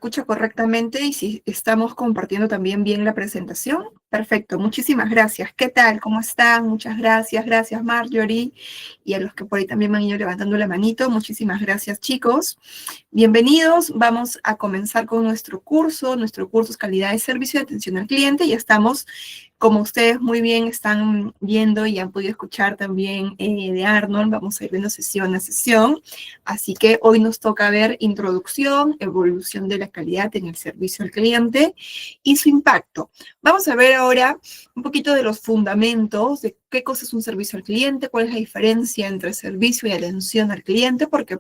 Escucha correctamente y si estamos compartiendo también bien la presentación. Perfecto, muchísimas gracias. ¿Qué tal? ¿Cómo están? Muchas gracias. Gracias, Marjorie. Y a los que por ahí también me han ido levantando la manito, muchísimas gracias, chicos. Bienvenidos. Vamos a comenzar con nuestro curso. Nuestro curso es Calidad de Servicio y Atención al Cliente. Ya estamos, como ustedes muy bien están viendo y han podido escuchar también de Arnold, vamos a ir viendo sesión a sesión. Así que hoy nos toca ver introducción, evolución de la calidad en el servicio al cliente y su impacto. Vamos a ver ahora un poquito de los fundamentos de qué cosa es un servicio al cliente, cuál es la diferencia entre servicio y atención al cliente, porque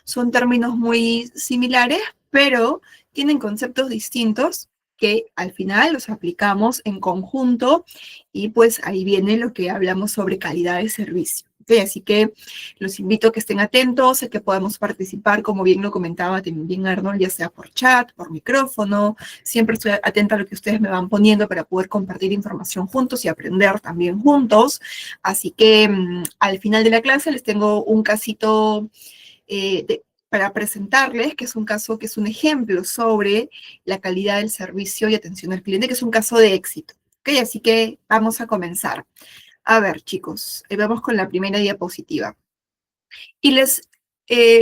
son términos muy similares, pero tienen conceptos distintos que al final los aplicamos en conjunto y pues ahí viene lo que hablamos sobre calidad de servicio. ¿Okay? Así que los invito a que estén atentos, a que podamos participar, como bien lo comentaba también Arnold, ya sea por chat, por micrófono. Siempre estoy atenta a lo que ustedes me van poniendo para poder compartir información juntos y aprender también juntos. Así que al final de la clase les tengo un casito para presentarles, que es un caso, que es un ejemplo sobre la calidad del servicio y atención al cliente, que es un caso de éxito. ¿Okay? Así que vamos a comenzar. A ver, chicos, vamos con la primera diapositiva. Y les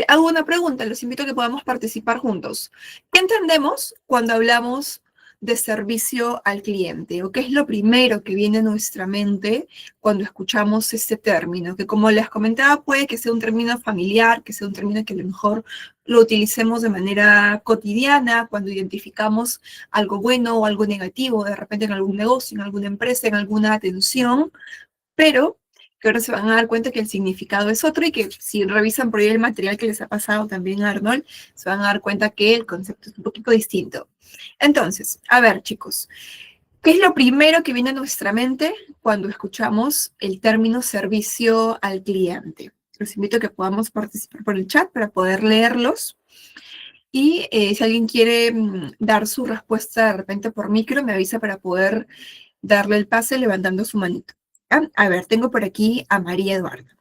hago una pregunta, los invito a que podamos participar juntos. ¿Qué entendemos cuando hablamos de servicio al cliente? ¿O qué es lo primero que viene a nuestra mente cuando escuchamos este término? Que como les comentaba, puede que sea un término familiar, que sea un término que a lo mejor lo utilicemos de manera cotidiana, cuando identificamos algo bueno o algo negativo, de repente en algún negocio, en alguna empresa, en alguna atención, pero que ahora se van a dar cuenta que el significado es otro y que si revisan por ahí el material que les ha pasado también a Arnold, se van a dar cuenta que el concepto es un poquito distinto. Entonces, a ver, chicos, ¿qué es lo primero que viene a nuestra mente cuando escuchamos el término servicio al cliente? Los invito a que podamos participar por el chat para poder leerlos. Y si alguien quiere dar su respuesta de repente por micro, me avisa para poder darle el pase levantando su manito. A ver, tengo por aquí a María Eduarda.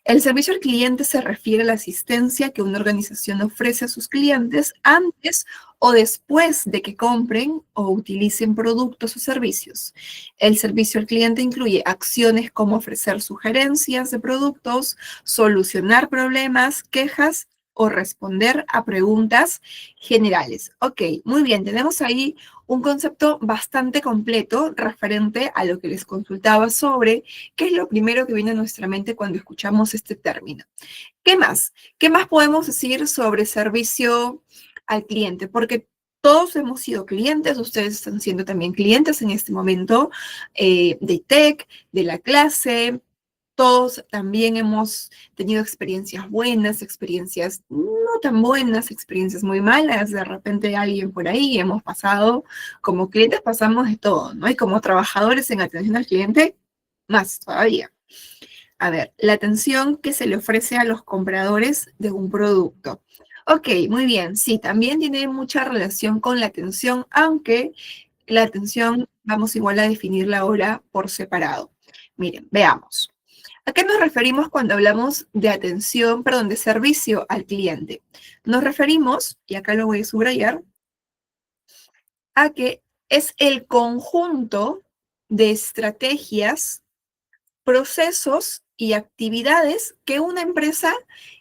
El servicio al cliente se refiere a la asistencia que una organización ofrece a sus clientes antes o después de que compren o utilicen productos o servicios. El servicio al cliente incluye acciones como ofrecer sugerencias de productos, solucionar problemas, quejas o responder a preguntas generales. Ok, muy bien, tenemos ahí un concepto bastante completo referente a lo que les consultaba sobre qué es lo primero que viene a nuestra mente cuando escuchamos este término. ¿Qué más? ¿Qué más podemos decir sobre servicio al cliente? Porque todos hemos sido clientes, ustedes están siendo también clientes en este momento de ITEC, de la clase. Todos también hemos tenido experiencias buenas, experiencias no tan buenas, experiencias muy malas. De repente alguien por ahí hemos pasado, como clientes pasamos de todo, ¿no? Y como trabajadores en atención al cliente, más todavía. A ver, la atención que se le ofrece a los compradores de un producto. Ok, muy bien. Sí, también tiene mucha relación con la atención, aunque la atención vamos igual a definirla ahora por separado. Miren, veamos. ¿A qué nos referimos cuando hablamos de atención, perdón, de servicio al cliente? Nos referimos, y acá lo voy a subrayar, a que es el conjunto de estrategias, procesos y actividades que una empresa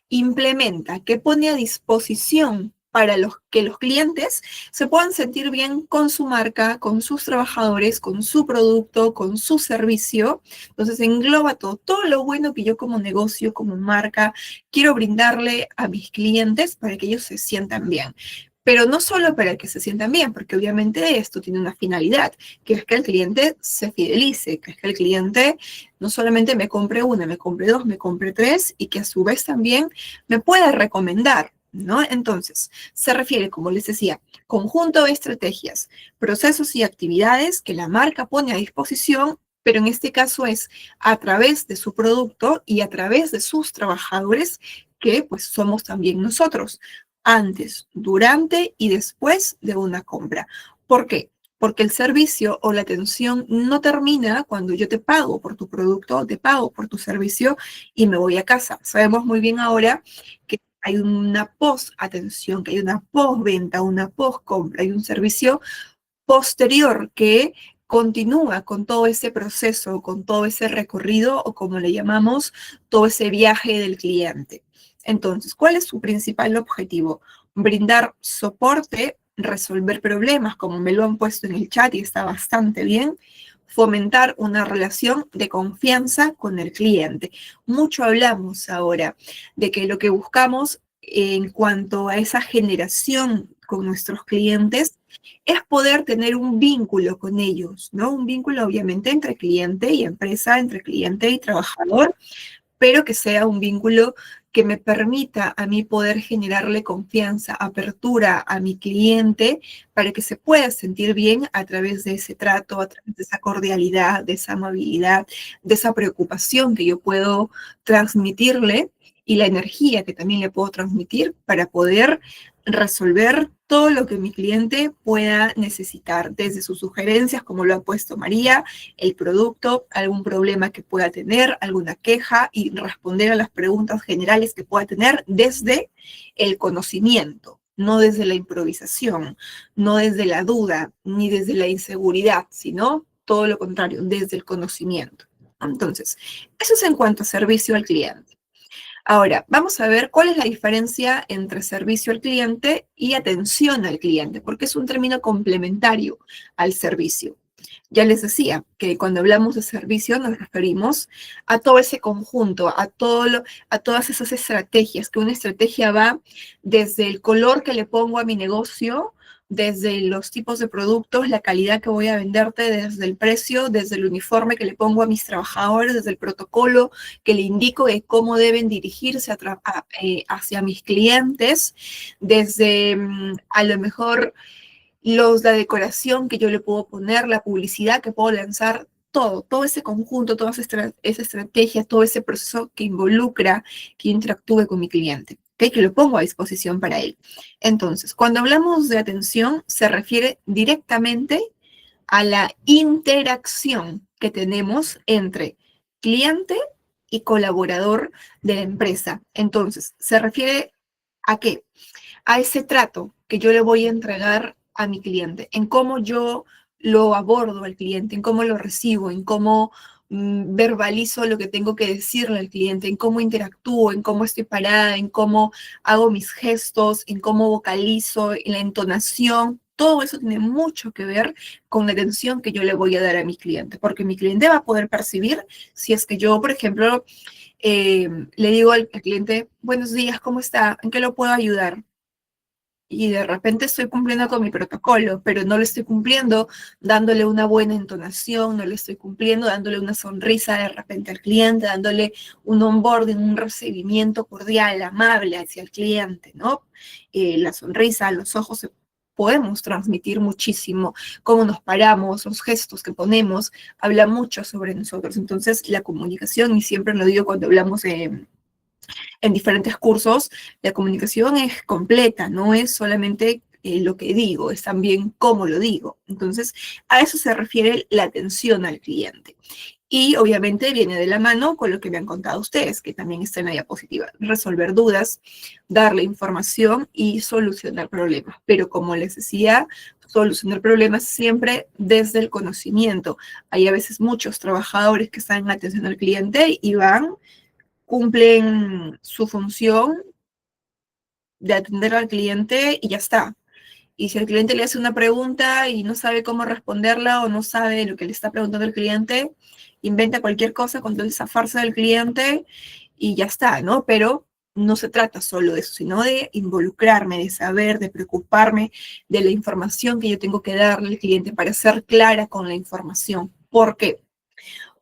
implementa, que pone a disposición para que los clientes se puedan sentir bien con su marca, con sus trabajadores, con su producto, con su servicio. Entonces engloba todo lo bueno que yo como negocio, como marca, quiero brindarle a mis clientes para que ellos se sientan bien. Pero no solo para que se sientan bien, porque obviamente esto tiene una finalidad, que es que el cliente se fidelice, que es que el cliente no solamente me compre una, me compre dos, me compre tres, y que a su vez también me pueda recomendar, ¿no? Entonces, se refiere, como les decía, conjunto de estrategias, procesos y actividades que la marca pone a disposición, pero en este caso es a través de su producto y a través de sus trabajadores, que pues somos también nosotros, antes, durante y después de una compra. ¿Por qué? Porque el servicio o la atención no termina cuando yo te pago por tu producto, te pago por tu servicio y me voy a casa. Sabemos muy bien ahora que hay una post-atención, que hay una post-venta, una post-compra, hay un servicio posterior que continúa con todo ese proceso, con todo ese recorrido o como le llamamos, todo ese viaje del cliente. Entonces, ¿cuál es su principal objetivo? Brindar soporte, resolver problemas, como me lo han puesto en el chat y está bastante bien, fomentar una relación de confianza con el cliente. Mucho hablamos ahora de que lo que buscamos en cuanto a esa generación con nuestros clientes es poder tener un vínculo con ellos, ¿no? Un vínculo obviamente entre cliente y empresa, entre cliente y trabajador, pero que sea un vínculo que me permita a mí poder generarle confianza, apertura a mi cliente para que se pueda sentir bien a través de ese trato, a través de esa cordialidad, de esa amabilidad, de esa preocupación que yo puedo transmitirle y la energía que también le puedo transmitir para poder resolver todo lo que mi cliente pueda necesitar, desde sus sugerencias, como lo ha puesto María, el producto, algún problema que pueda tener, alguna queja y responder a las preguntas generales que pueda tener desde el conocimiento, no desde la improvisación, no desde la duda, ni desde la inseguridad, sino todo lo contrario, desde el conocimiento. Entonces, eso es en cuanto a servicio al cliente. Ahora, vamos a ver cuál es la diferencia entre servicio al cliente y atención al cliente, porque es un término complementario al servicio. Ya les decía que cuando hablamos de servicio nos referimos a todo ese conjunto, a todas esas estrategias, que una estrategia va desde el color que le pongo a mi negocio, desde los tipos de productos, la calidad que voy a venderte, desde el precio, desde el uniforme que le pongo a mis trabajadores, desde el protocolo que le indico de cómo deben dirigirse hacia mis clientes, desde a lo mejor la decoración que yo le puedo poner, la publicidad que puedo lanzar, todo ese conjunto, toda esa estrategia, todo ese proceso que involucra, que interactúe con mi cliente, ¿okay? Que lo pongo a disposición para él. Entonces, cuando hablamos de atención, se refiere directamente a la interacción que tenemos entre cliente y colaborador de la empresa. Entonces, se refiere a qué? A ese trato que yo le voy a entregar a mi cliente, en cómo yo lo abordo al cliente, en cómo lo recibo, en cómo verbalizo lo que tengo que decirle al cliente, en cómo interactúo, en cómo estoy parada, en cómo hago mis gestos, en cómo vocalizo, en la entonación. Todo eso tiene mucho que ver con la atención que yo le voy a dar a mi cliente, porque mi cliente va a poder percibir si es que yo, por ejemplo, le digo al cliente, buenos días, ¿cómo está? ¿En qué lo puedo ayudar? Y de repente estoy cumpliendo con mi protocolo, pero no lo estoy cumpliendo dándole una buena entonación, no lo estoy cumpliendo dándole una sonrisa de repente al cliente, dándole un onboarding, un recibimiento cordial, amable hacia el cliente, ¿no? La sonrisa, los ojos, podemos transmitir muchísimo, cómo nos paramos, los gestos que ponemos, habla mucho sobre nosotros. Entonces, la comunicación, y siempre lo digo cuando hablamos en diferentes cursos, la comunicación es completa, no es solamente lo que digo, es también cómo lo digo. Entonces, a eso se refiere la atención al cliente. Y obviamente viene de la mano con lo que me han contado ustedes, que también está en la diapositiva. Resolver dudas, darle información y solucionar problemas. Pero como les decía, solucionar problemas siempre desde el conocimiento. Hay a veces muchos trabajadores que están en atención al cliente y van, cumplen su función de atender al cliente y ya está. Y si el cliente le hace una pregunta y no sabe cómo responderla o no sabe lo que le está preguntando el cliente, inventa cualquier cosa con toda esa farsa del cliente y ya está, ¿no? Pero no se trata solo de eso, sino de involucrarme, de saber, de preocuparme de la información que yo tengo que darle al cliente para ser clara con la información. ¿Por qué?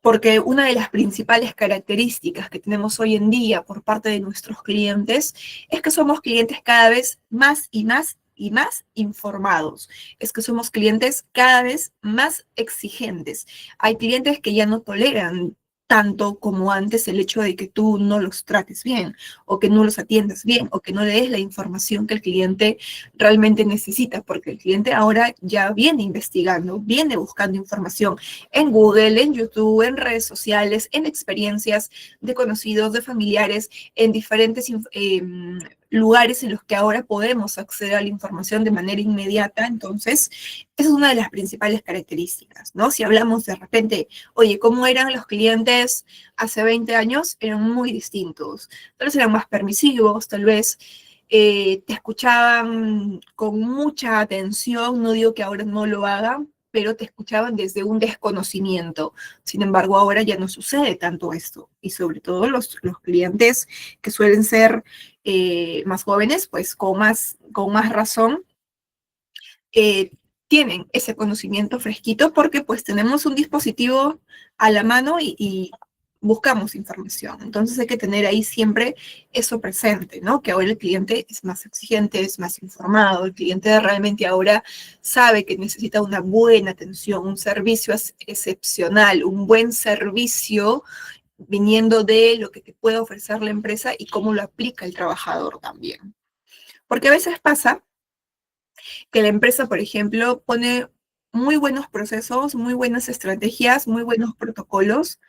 Porque una de las principales características que tenemos hoy en día por parte de nuestros clientes es que somos clientes cada vez más y más y más informados. Es que somos clientes cada vez más exigentes. Hay clientes que ya no toleran tanto como antes el hecho de que tú no los trates bien, o que no los atiendas bien, o que no le des la información que el cliente realmente necesita, porque el cliente ahora ya viene investigando, viene buscando información en Google, en YouTube, en redes sociales, en experiencias de conocidos, de familiares, en diferentes lugares en los que ahora podemos acceder a la información de manera inmediata. Entonces, esa es una de las principales características, ¿no? Si hablamos de repente, oye, ¿cómo eran los clientes hace 20 años? Eran muy distintos. Tal vez eran más permisivos, tal vez te escuchaban con mucha atención, no digo que ahora no lo hagan, pero te escuchaban desde un desconocimiento. Sin embargo, ahora ya no sucede tanto esto. Y sobre todo los clientes que suelen ser más jóvenes, pues con más razón, eh, tienen ese conocimiento fresquito porque pues tenemos un dispositivo a la mano y buscamos información. Entonces hay que tener ahí siempre eso presente, ¿no? Que ahora el cliente es más exigente, es más informado, el cliente realmente ahora sabe que necesita una buena atención, un servicio excepcional, un buen servicio viniendo de lo que te puede ofrecer la empresa y cómo lo aplica el trabajador también. Porque a veces pasa que la empresa, por ejemplo, pone muy buenos procesos, muy buenas estrategias, muy buenos protocolos,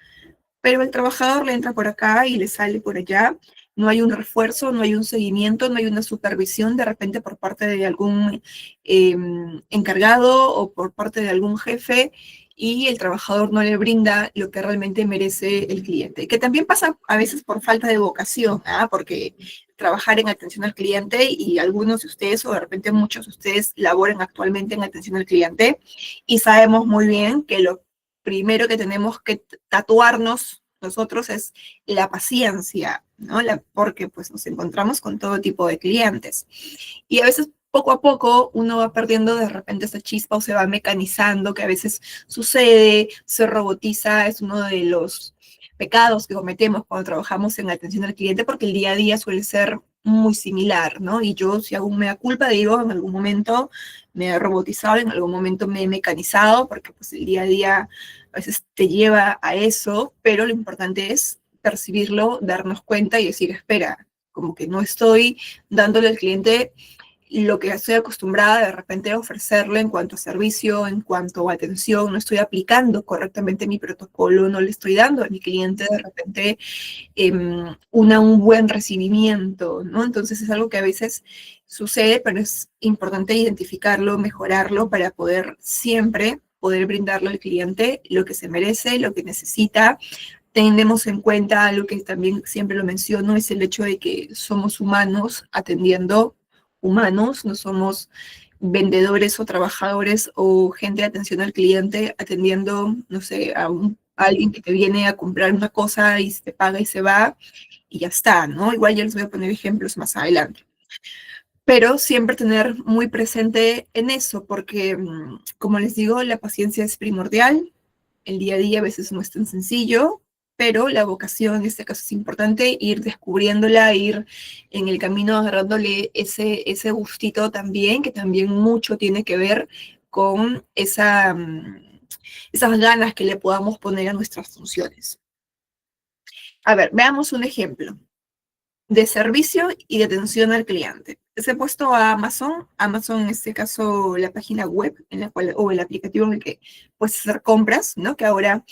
pero el trabajador le entra por acá y le sale por allá. No hay un refuerzo, no hay un seguimiento, no hay una supervisión de repente por parte de algún encargado o por parte de algún jefe y el trabajador no le brinda lo que realmente merece el cliente. Que también pasa a veces por falta de vocación, ¿ah? Porque trabajar en atención al cliente y algunos de ustedes o de repente muchos de ustedes laboran actualmente en atención al cliente y sabemos muy bien que lo primero que tenemos que tatuarnos nosotros es la paciencia, ¿no? Porque pues nos encontramos con todo tipo de clientes. Y a veces poco a poco uno va perdiendo de repente esa chispa o se va mecanizando, que a veces sucede, se robotiza, es uno de los pecados que cometemos cuando trabajamos en atención al cliente, porque el día a día suele ser muy similar, ¿no? Y yo, si hago un mea culpa, digo, en algún momento me he robotizado, en algún momento me he mecanizado, porque pues el día a día a veces te lleva a eso, pero lo importante es percibirlo, darnos cuenta y decir, espera, como que no estoy dándole al cliente lo que estoy acostumbrada de repente a ofrecerle en cuanto a servicio, en cuanto a atención, no estoy aplicando correctamente mi protocolo, no le estoy dando a mi cliente de repente un buen recibimiento, ¿no? Entonces es algo que a veces sucede, pero es importante identificarlo, mejorarlo para poder siempre poder brindarle al cliente lo que se merece, lo que necesita. Tenemos en cuenta algo que también siempre lo menciono, es el hecho de que somos humanos atendiendo humanos, no somos vendedores o trabajadores o gente de atención al cliente atendiendo, no sé, a alguien que te viene a comprar una cosa y te paga y se va y ya está, ¿no? Igual ya les voy a poner ejemplos más adelante. Pero siempre tener muy presente en eso, porque como les digo, la paciencia es primordial, el día a día a veces no es tan sencillo, pero la vocación en este caso es importante, ir descubriéndola, ir en el camino agarrándole ese gustito también, que también mucho tiene que ver con esas ganas que le podamos poner a nuestras funciones. A ver, veamos un ejemplo de servicio y de atención al cliente. Se ha puesto a Amazon, Amazon en este caso la página web en la cual, o el aplicativo en el que puedes hacer compras, ¿no? Que ahora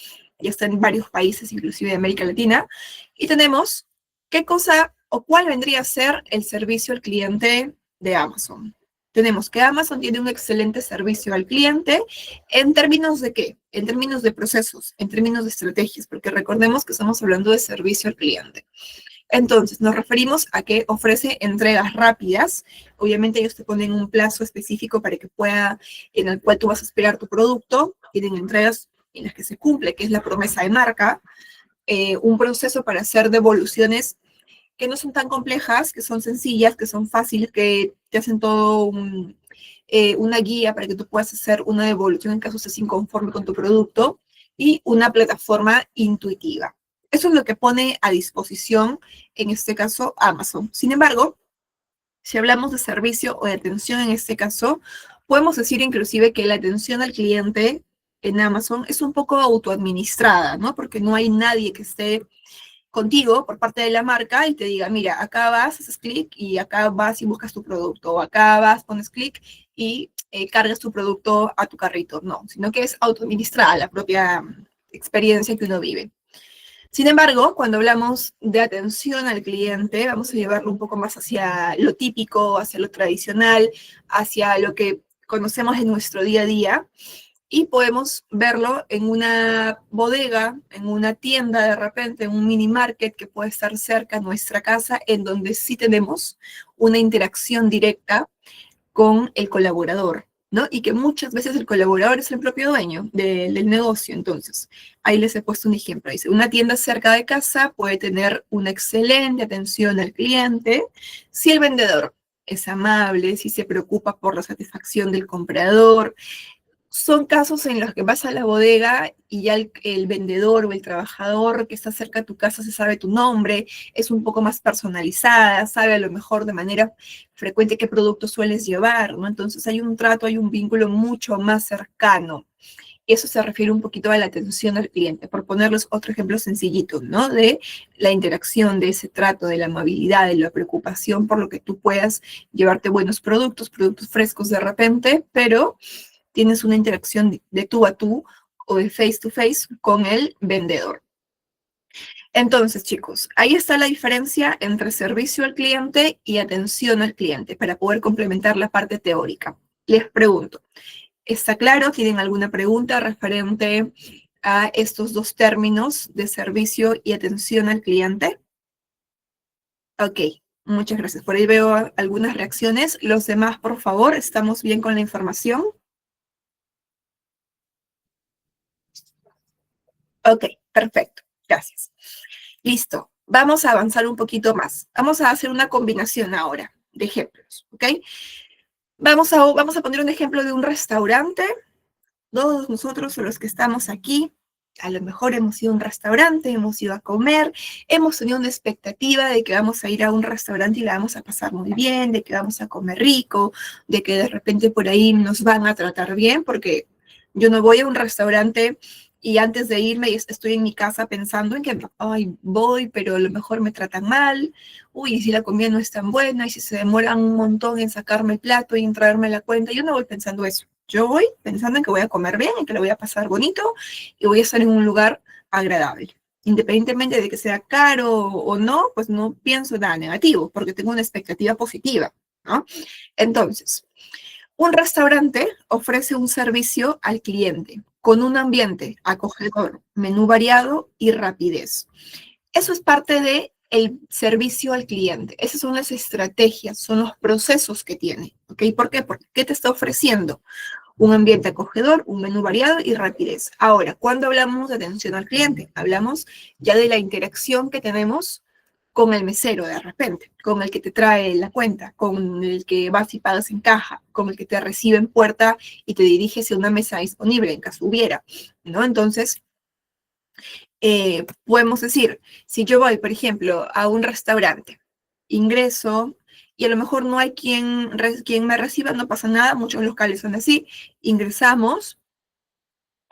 ya está en varios países, inclusive de América Latina, y tenemos qué cosa o cuál vendría a ser el servicio al cliente de Amazon. Tenemos que Amazon tiene un excelente servicio al cliente en términos de qué? En términos de procesos, en términos de estrategias, porque recordemos que estamos hablando de servicio al cliente. Entonces, nos referimos a que ofrece entregas rápidas. Obviamente ellos te ponen un plazo específico para que pueda, en el cual tú vas a esperar tu producto. Tienen entregas en las que se cumple, que es la promesa de marca. Un proceso para hacer devoluciones que no son tan complejas, que son sencillas, que son fáciles, que te hacen todo una guía para que tú puedas hacer una devolución en caso estés inconforme con tu producto y una plataforma intuitiva. Eso es lo que pone a disposición, en este caso, Amazon. Sin embargo, si hablamos de servicio o de atención en este caso, podemos decir inclusive que la atención al cliente en Amazon es un poco autoadministrada, ¿no? Porque no hay nadie que esté contigo por parte de la marca y te diga, mira, acá vas, haces clic y acá vas y buscas tu producto, o acá vas, pones clic y cargas tu producto a tu carrito. No, sino que es autoadministrada la propia experiencia que uno vive. Sin embargo, cuando hablamos de atención al cliente, vamos a llevarlo un poco más hacia lo típico, hacia lo tradicional, hacia lo que conocemos en nuestro día a día, y podemos verlo en una bodega, en una tienda de repente, en un mini market que puede estar cerca de nuestra casa, en donde sí tenemos una interacción directa con el colaborador, ¿no? Y que muchas veces el colaborador es el propio dueño del negocio. Entonces, ahí les he puesto un ejemplo. Dice, una tienda cerca de casa puede tener una excelente atención al cliente si el vendedor es amable, si se preocupa por la satisfacción del comprador. Son casos en los que vas a la bodega y ya el vendedor o el trabajador que está cerca de tu casa se sabe tu nombre, es un poco más personalizada, sabe a lo mejor de manera frecuente qué productos sueles llevar, ¿no? Entonces hay un trato, hay un vínculo mucho más cercano. Y eso se refiere un poquito a la atención al cliente, por ponerles otro ejemplo sencillito, ¿no? De la interacción, de ese trato, de la amabilidad, de la preocupación por lo que tú puedas llevarte buenos productos, productos frescos de repente, pero tienes una interacción de tú a tú o de face to face con el vendedor. Entonces, chicos, ahí está la diferencia entre servicio al cliente y atención al cliente para poder complementar la parte teórica. Les pregunto, ¿está claro? ¿Tienen alguna pregunta referente a estos dos términos de servicio y atención al cliente? Ok, muchas gracias. Por ahí veo algunas reacciones. Los demás, por favor, ¿estamos bien con la información? Ok, perfecto. Gracias. Listo. Vamos a avanzar un poquito más. Vamos a hacer una combinación ahora de ejemplos, ¿ok? Vamos a poner un ejemplo de un restaurante. Todos nosotros, los que estamos aquí, a lo mejor hemos ido a un restaurante, hemos ido a comer, hemos tenido una expectativa de que vamos a ir a un restaurante y la vamos a pasar muy bien, de que vamos a comer rico, de que de repente por ahí nos van a tratar bien, porque yo no voy a un restaurante y antes de irme estoy en mi casa pensando en que, ay, voy, pero a lo mejor me tratan mal, uy, y si la comida no es tan buena, y si se demoran un montón en sacarme el plato y en traerme la cuenta, yo no voy pensando eso. Yo voy pensando en que voy a comer bien, en que lo voy a pasar bonito y voy a estar en un lugar agradable. Independientemente de que sea caro o no, pues no pienso nada negativo, porque tengo una expectativa positiva, ¿no? Entonces, un restaurante ofrece un servicio al cliente con un ambiente acogedor, menú variado y rapidez. Eso es parte de el servicio al cliente. Esas son las estrategias, son los procesos que tiene. ¿Ok? ¿Por qué? Porque ¿qué te está ofreciendo? Un ambiente acogedor, un menú variado y rapidez. Ahora, cuando hablamos de atención al cliente, hablamos ya de la interacción que tenemos con el mesero de repente, con el que te trae la cuenta, con el que vas y pagas en caja, con el que te recibe en puerta y te dirige hacia una mesa disponible en caso hubiera, ¿no? Entonces, podemos decir, si yo voy, por ejemplo, a un restaurante, ingreso y a lo mejor no hay quien me reciba, no pasa nada, muchos locales son así, ingresamos,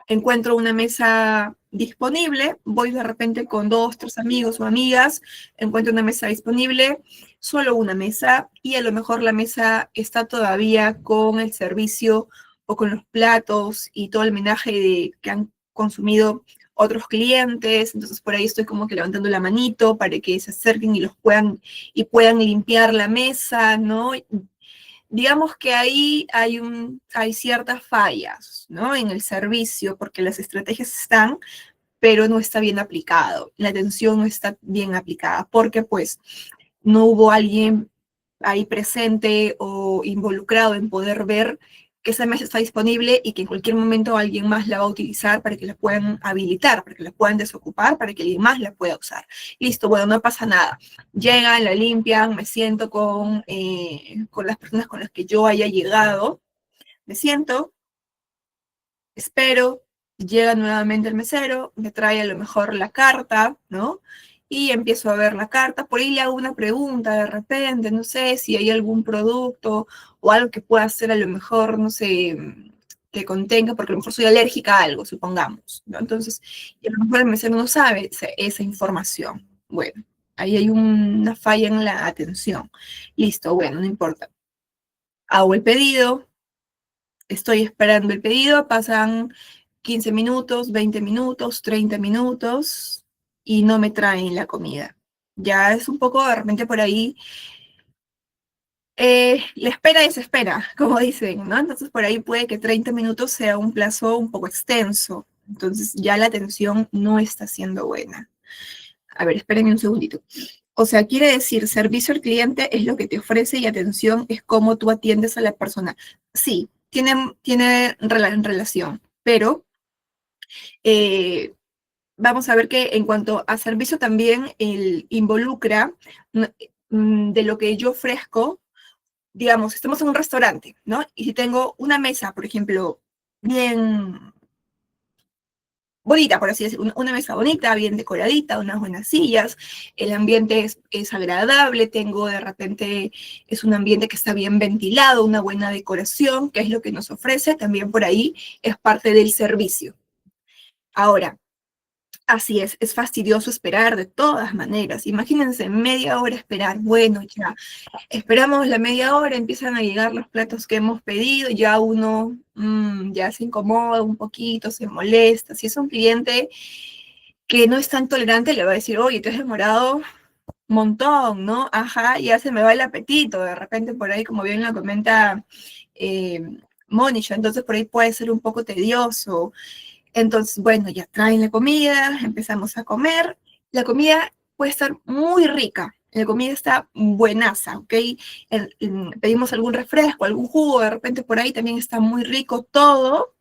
encuentro una mesa disponible, voy de repente con dos, tres amigos o amigas, encuentro una mesa disponible, solo una mesa, y a lo mejor la mesa está todavía con el servicio o con los platos y todo el menaje que han consumido otros clientes, entonces por ahí estoy como que levantando la manito para que se acerquen y puedan limpiar la mesa, ¿no? Digamos que ahí hay ciertas fallas, ¿no? En el servicio, porque las estrategias están, pero no está bien aplicado. La atención no está bien aplicada, porque pues no hubo alguien ahí presente o involucrado en poder ver que esa mesa está disponible y que en cualquier momento alguien más la va a utilizar para que la puedan habilitar, para que la puedan desocupar, para que alguien más la pueda usar. Listo, bueno, no pasa nada. Llegan, la limpian, me siento con las personas con las que yo haya llegado, me siento, espero, llega nuevamente el mesero, me trae a lo mejor la carta, ¿no? Y empiezo a ver la carta, por ahí le hago una pregunta de repente, no sé si hay algún producto o algo que pueda hacer a lo mejor, no sé, que contenga, porque a lo mejor soy alérgica a algo, supongamos, ¿no? Entonces, y a lo mejor el mesero no sabe esa información. Bueno, ahí hay una falla en la atención. Listo, bueno, no importa. Hago el pedido, estoy esperando el pedido, pasan 15 minutos, 20 minutos, 30 minutos, y no me traen la comida. Ya es un poco de repente por ahí, la espera desespera, como dicen, ¿no? Entonces por ahí puede que 30 minutos sea un plazo un poco extenso. Entonces ya la atención no está siendo buena. A ver, espérenme un segundito. O sea, quiere decir, servicio al cliente es lo que te ofrece y atención es cómo tú atiendes a la persona. Sí, tiene relación, pero eh, vamos a ver que en cuanto a servicio también involucra de lo que yo ofrezco, digamos, estamos en un restaurante, ¿no? Y si tengo una mesa, por ejemplo, bien bonita, por así decirlo, una mesa bonita, bien decoradita, unas buenas sillas, el ambiente es agradable, tengo de repente, es un ambiente que está bien ventilado, una buena decoración, que es lo que nos ofrece, también por ahí es parte del servicio. Ahora, así es fastidioso esperar de todas maneras. Imagínense media hora esperar. Bueno, ya esperamos la media hora, empiezan a llegar los platos que hemos pedido, ya uno ya se incomoda un poquito, se molesta. Si es un cliente que no es tan tolerante, le va a decir, oye, te has demorado un montón, ¿no? Ajá, ya se me va el apetito. De repente por ahí, como bien lo comenta eh, Mónica, entonces por ahí puede ser un poco tedioso. Entonces, bueno, ya traen la comida, empezamos a comer. La comida puede estar muy rica, la comida está buenaza, ¿ok? Pedimos algún refresco, algún jugo, de repente por ahí también está muy rico todo.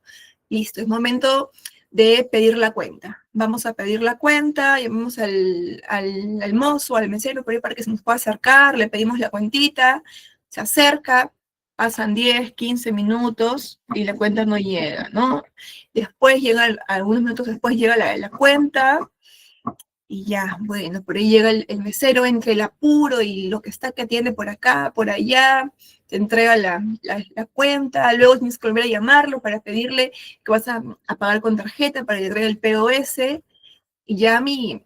Listo, es momento de pedir la cuenta. Vamos a pedir la cuenta, llamamos al mozo, al mesero, por ahí para que se nos pueda acercar, le pedimos la cuentita, se acerca, pasan 10, 15 minutos y la cuenta no llega, ¿no? Después llega, algunos minutos después llega la cuenta, y ya, bueno, por ahí llega el mesero entre el apuro y lo que está que atiende por acá, por allá, te entrega la cuenta, luego tienes que volver a llamarlo para pedirle que vas a pagar con tarjeta para que te traiga el POS, y ya mi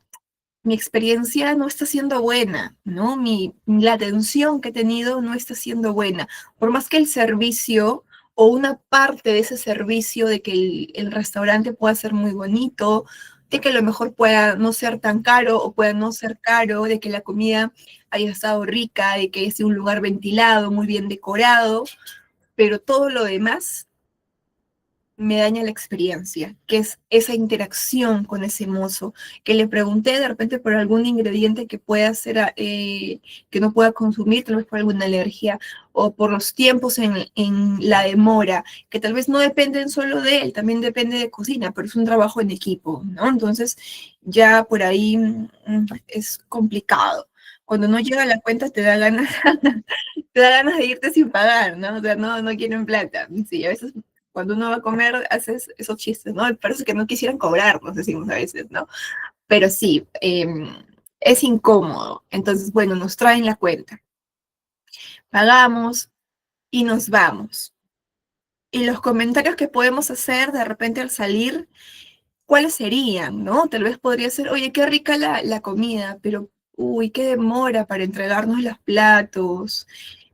experiencia no está siendo buena, ¿no? La atención que he tenido no está siendo buena. Por más que el servicio o una parte de ese servicio de que el restaurante pueda ser muy bonito, de que a lo mejor pueda no ser tan caro o pueda no ser caro, de que la comida haya estado rica, de que sea un lugar ventilado, muy bien decorado, pero todo lo demás me daña la experiencia, que es esa interacción con ese mozo, que le pregunté de repente por algún ingrediente que pueda ser, que no pueda consumir, tal vez por alguna alergia, o por los tiempos en la demora, que tal vez no dependen solo de él, también depende de cocina, pero es un trabajo en equipo, ¿no? Entonces, ya por ahí es complicado. Cuando no llega la cuenta te da ganas, te da ganas de irte sin pagar, ¿no? O sea, no quieren plata. Sí, a veces cuando uno va a comer, haces esos chistes, ¿no? Parece que no quisieran cobrar, nos decimos a veces, ¿no? Pero sí, es incómodo. Entonces, bueno, nos traen la cuenta, pagamos y nos vamos. Y los comentarios que podemos hacer de repente al salir, ¿cuáles serían, no? Tal vez podría ser, oye, qué rica la comida, pero, uy, qué demora para entregarnos los platos.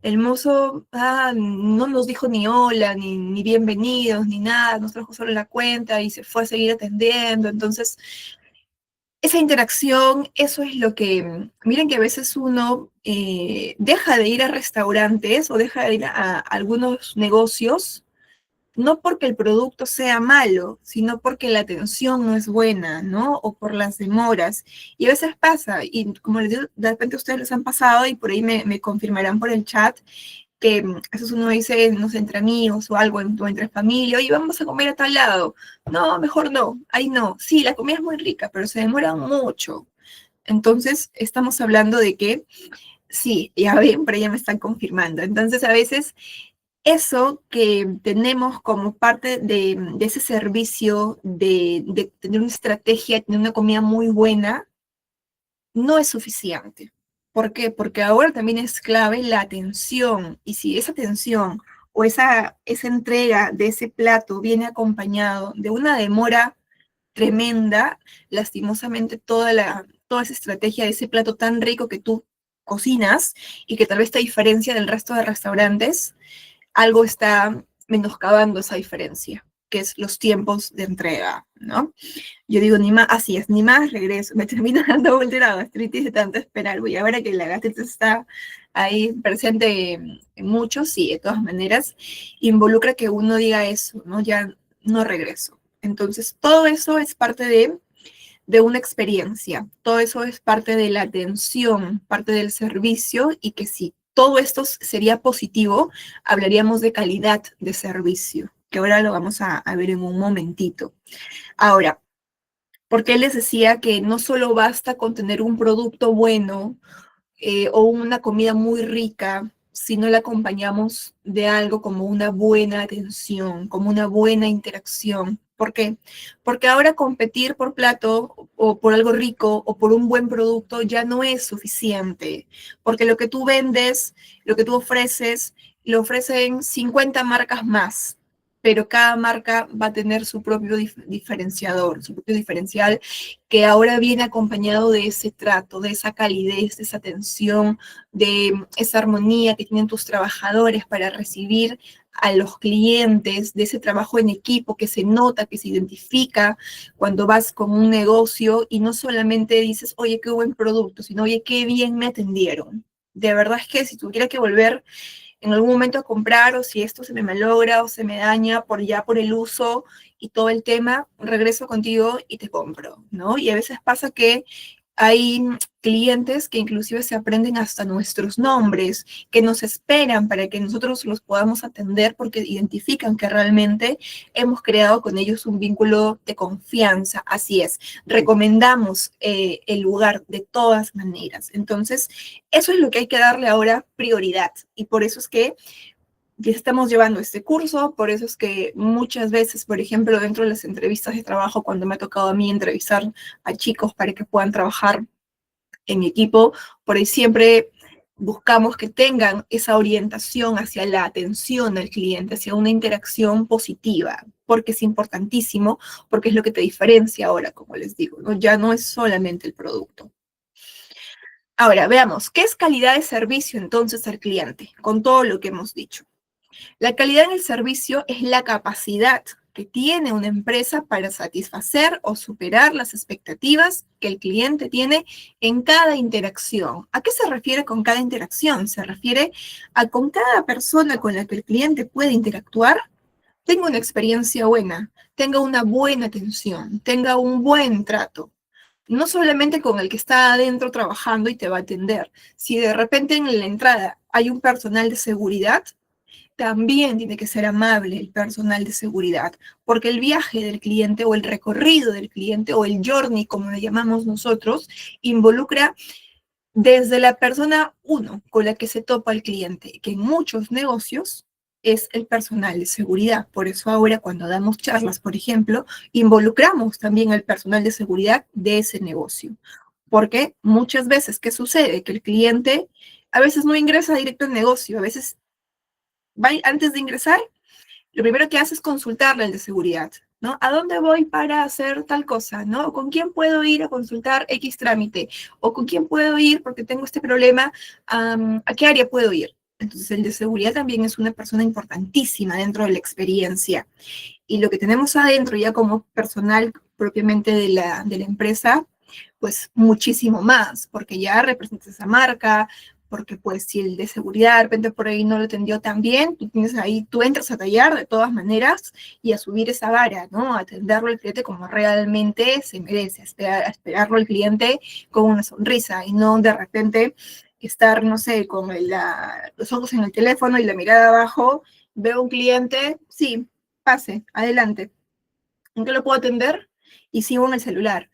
El mozo no nos dijo ni hola, ni bienvenidos, ni nada, nos trajo solo la cuenta y se fue a seguir atendiendo. Entonces, esa interacción, eso es lo que, miren que a veces uno deja de ir a restaurantes o deja de ir a algunos negocios no porque el producto sea malo, sino porque la atención no es buena, ¿no? O por las demoras. Y a veces pasa, y como les digo, de repente ustedes les han pasado y por ahí me confirmarán por el chat, que a veces uno dice, no sé, entre amigos o algo, o entre familia, oye, vamos a comer a tal lado. No, mejor no, ahí no. Sí, la comida es muy rica, pero se demora mucho. Entonces, estamos hablando de que, sí, ya ven, pero ya me están confirmando. Entonces, a veces eso que tenemos como parte de ese servicio, de tener una estrategia, tener una comida muy buena, no es suficiente. ¿Por qué? Porque ahora también es clave la atención. Y si esa atención o esa entrega de ese plato viene acompañado de una demora tremenda, lastimosamente toda esa estrategia de ese plato tan rico que tú cocinas y que tal vez te diferencia del resto de restaurantes, algo está menoscabando esa diferencia. que es los tiempos de entrega, ¿no? Yo digo, ni más, así es, ni más regreso, me termina dando vuelta la gastritis de tanto esperar, y ahora que la gastritis está ahí presente en muchos, sí, de todas maneras, involucra que uno diga eso, ¿no? Ya no regreso. Entonces, todo eso es parte de una experiencia. Todo eso es parte de la atención, parte del servicio, y que si todo esto sería positivo, hablaríamos de calidad de servicio, que ahora lo vamos a ver en un momentito. Ahora, ¿por qué les decía que no solo basta con tener un producto bueno o una comida muy rica, si no la acompañamos de algo como una buena atención, como una buena interacción? ¿Por qué? Porque ahora competir por plato o por algo rico o por un buen producto ya no es suficiente, porque lo que tú vendes, lo que tú ofreces, lo ofrecen 50 marcas más, pero cada marca va a tener su propio diferenciador, su propio diferencial, que ahora viene acompañado de ese trato, de esa calidez, de esa atención, de esa armonía que tienen tus trabajadores para recibir a los clientes, de ese trabajo en equipo que se nota, que se identifica cuando vas con un negocio y no solamente dices, oye, qué buen producto, sino, oye, qué bien me atendieron. De verdad es que si tuviera que volver en algún momento a comprar, o si esto se me malogra o se me daña por el uso y todo el tema, regreso contigo y te compro, ¿no? Y a veces pasa que hay clientes que inclusive se aprenden hasta nuestros nombres, que nos esperan para que nosotros los podamos atender porque identifican que realmente hemos creado con ellos un vínculo de confianza. Así es, recomendamos el lugar de todas maneras. Entonces, eso es lo que hay que darle ahora prioridad, y por eso es que ya estamos llevando este curso, por eso es que muchas veces, por ejemplo, dentro de las entrevistas de trabajo, cuando me ha tocado a mí entrevistar a chicos para que puedan trabajar en mi equipo, por ahí siempre buscamos que tengan esa orientación hacia la atención al cliente, hacia una interacción positiva, porque es importantísimo, porque es lo que te diferencia ahora, como les digo, ¿no? Ya no es solamente el producto. Ahora, veamos, ¿qué es calidad de servicio entonces al cliente? Con todo lo que hemos dicho. La calidad en el servicio es la capacidad que tiene una empresa para satisfacer o superar las expectativas que el cliente tiene en cada interacción. ¿A qué se refiere con cada interacción? Se refiere a con cada persona con la que el cliente puede interactuar, tenga una experiencia buena, tenga una buena atención, tenga un buen trato. No solamente con el que está adentro trabajando y te va a atender. Si de repente en la entrada hay un personal de seguridad, también tiene que ser amable el personal de seguridad, porque el viaje del cliente o el recorrido del cliente o el journey, como le llamamos nosotros, involucra desde la persona uno con la que se topa el cliente, que en muchos negocios es el personal de seguridad. Por eso ahora cuando damos charlas, por ejemplo, involucramos también al personal de seguridad de ese negocio. Porque muchas veces, ¿qué sucede? Que el cliente a veces no ingresa directo al negocio, a veces va antes de ingresar, lo primero que hace es consultarle al de seguridad, ¿no? ¿A dónde voy para hacer tal cosa, ¿no? ¿Con quién puedo ir a consultar X trámite? ¿O con quién puedo ir porque tengo este problema? ¿A qué área puedo ir? Entonces, el de seguridad también es una persona importantísima dentro de la experiencia. Y lo que tenemos adentro ya como personal propiamente de la empresa, pues muchísimo más, porque ya representa esa marca, porque pues si el de seguridad de repente por ahí no lo atendió tan bien, tú tienes ahí, tú entras a tallar de todas maneras y a subir esa vara, ¿no? A atenderlo al cliente como realmente se merece, a esperarlo al cliente con una sonrisa y no de repente estar, no sé, con los ojos en el teléfono y la mirada abajo, veo un cliente, sí, pase, adelante. ¿En qué lo puedo atender? Y sigo en el celular.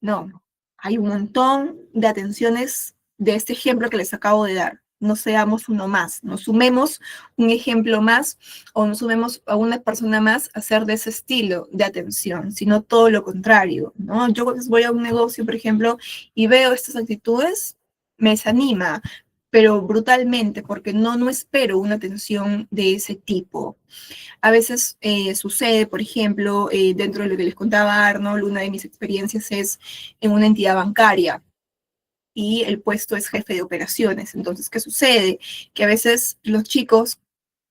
No, hay un montón de atenciones de este ejemplo que les acabo de dar. No seamos uno más, nos sumemos un ejemplo más o nos sumemos a una persona más a hacer de ese estilo de atención, sino todo lo contrario, ¿no? Yo cuando voy a un negocio, por ejemplo, y veo estas actitudes, me desanima, pero brutalmente, porque no espero una atención de ese tipo. A veces sucede, por ejemplo, dentro de lo que les contaba Arnold, una de mis experiencias es en una entidad bancaria y el puesto es jefe de operaciones. Entonces, ¿qué sucede? Que a veces los chicos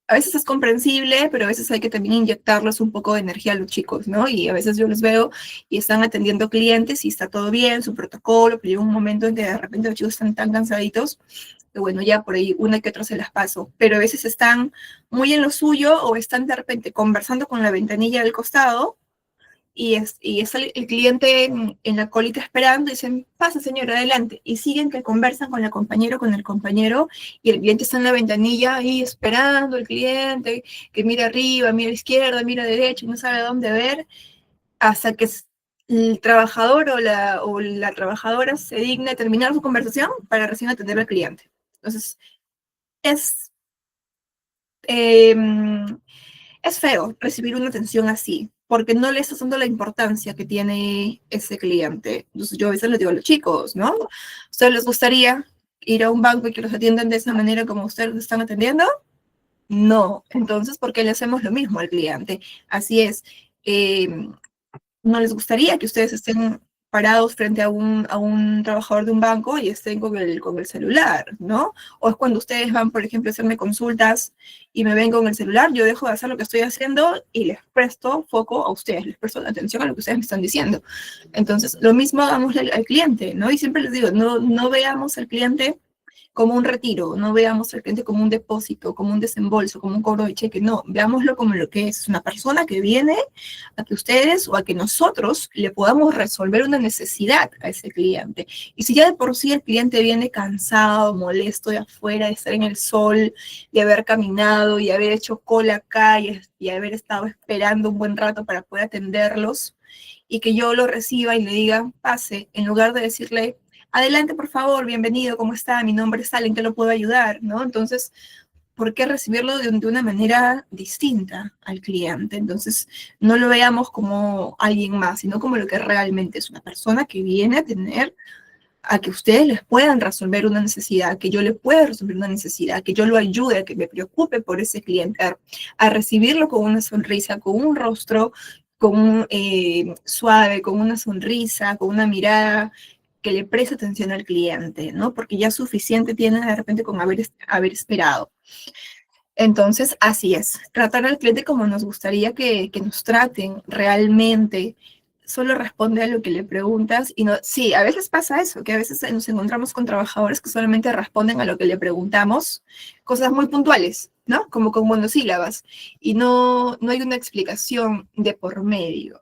a veces es comprensible, pero a veces hay que también inyectarles un poco de energía a los chicos, ¿no? Y a veces yo los veo y están atendiendo clientes y está todo bien, su protocolo, pero llega un momento en que de repente los chicos están tan cansaditos que bueno, ya por ahí una que otra se las paso, pero a veces están muy en lo suyo o están de repente conversando con la ventanilla del costado y está el cliente en la colita esperando y dicen, pasa señor, adelante. Y siguen que conversan con la compañera, con el compañero, y el cliente está en la ventanilla ahí esperando, el cliente que mira arriba, mira a la izquierda, mira a la derecha, no sabe a dónde ver, hasta que el trabajador o la trabajadora se digna terminar su conversación para recién atender al cliente. Entonces, es eh, es feo recibir una atención así, porque no le estás dando la importancia que tiene ese cliente. Entonces yo a veces les digo a los chicos, ¿no? ¿A ustedes les gustaría ir a un banco y que los atiendan de esa manera como ustedes los están atendiendo? No. Entonces, ¿por qué le hacemos lo mismo al cliente? Así es. Eh, ¿No les gustaría que ustedes estén parados frente a un trabajador de un banco y estén con el celular, ¿no? O es cuando ustedes van, por ejemplo, a hacerme consultas y me ven con el celular, yo dejo de hacer lo que estoy haciendo y les presto foco a ustedes, les presto atención a lo que ustedes me están diciendo. Entonces, lo mismo hagámosle al cliente, ¿no? Y siempre les digo, no veamos al cliente como un retiro, no veamos al cliente como un depósito, como un desembolso, como un cobro de cheque, no, veámoslo como lo que es una persona que viene a que ustedes o a que nosotros le podamos resolver una necesidad a ese cliente. Y si ya de por sí el cliente viene cansado, molesto de afuera, de estar en el sol, de haber caminado y haber hecho cola acá y haber estado esperando un buen rato para poder atenderlos, y que yo lo reciba y le diga, pase, en lugar de decirle, adelante, por favor, bienvenido, ¿cómo está? Mi nombre es Tal, ¿en qué lo puedo ayudar? ¿No? Entonces, ¿por qué recibirlo de una manera distinta al cliente? Entonces, no lo veamos como alguien más, sino como lo que realmente es una persona que viene a tener, a que ustedes les puedan resolver una necesidad, que yo le pueda resolver una necesidad, que yo lo ayude, a que me preocupe por ese cliente, a recibirlo con una sonrisa, con un rostro con suave, con una sonrisa, con una mirada que le preste atención al cliente, ¿no? Porque ya suficiente tiene de repente con haber esperado. Entonces, así es, tratar al cliente como nos gustaría que nos traten realmente. Solo responde a lo que le preguntas y no, sí, a veces pasa eso, que a veces nos encontramos con trabajadores que solamente responden a lo que le preguntamos, cosas muy puntuales, ¿no? Como con monosílabas, y no hay una explicación de por medio.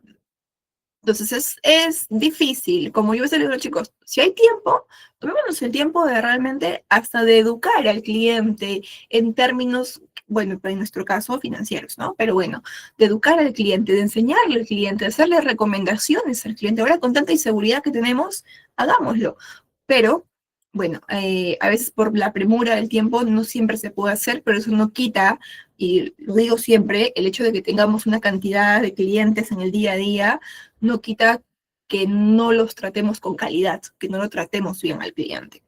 Entonces es difícil, como yo les digo a los chicos, si hay tiempo, tomémonos el tiempo de realmente hasta de educar al cliente en términos, bueno, en nuestro caso financieros, ¿no? Pero bueno, de educar al cliente, de enseñarle al cliente, de hacerle recomendaciones al cliente. Ahora con tanta inseguridad que tenemos, hagámoslo. Pero, bueno, a veces por la premura del tiempo no siempre se puede hacer, pero eso no quita, y lo digo siempre, el hecho de que tengamos una cantidad de clientes en el día a día no quita que no los tratemos con calidad, que no lo tratemos bien al cliente.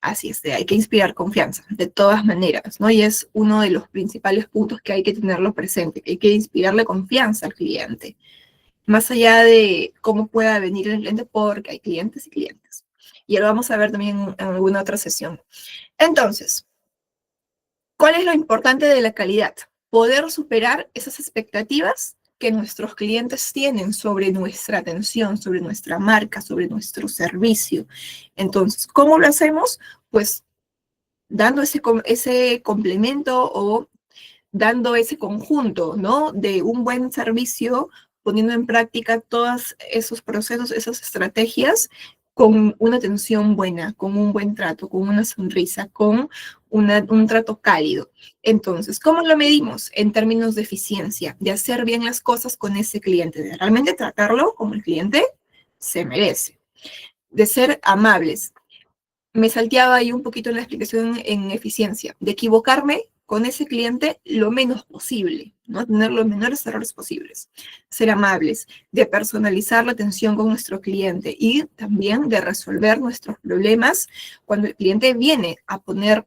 Así es, hay que inspirar confianza, de todas maneras, ¿no? Y es uno de los principales puntos que hay que tenerlo presente, que hay que inspirarle confianza al cliente, más allá de cómo pueda venir el cliente, porque hay clientes y clientes. Y lo vamos a ver también en alguna otra sesión. Entonces, ¿cuál es lo importante de la calidad? Poder superar esas expectativas que nuestros clientes tienen sobre nuestra atención, sobre nuestra marca, sobre nuestro servicio. Entonces, ¿cómo lo hacemos? Pues dando ese complemento o dando ese conjunto, ¿no? De un buen servicio, poniendo en práctica todos esos procesos, esas estrategias, con una atención buena, con un buen trato, con una sonrisa, con un trato cálido. Entonces, ¿cómo lo medimos? En términos de eficiencia, de hacer bien las cosas con ese cliente, de realmente tratarlo como el cliente se merece, de ser amables, me salteaba ahí un poquito en la explicación en eficiencia, de equivocarme con ese cliente lo menos posible, ¿no? Tener los menores errores posibles, ser amables, de personalizar la atención con nuestro cliente y también de resolver nuestros problemas cuando el cliente viene a poner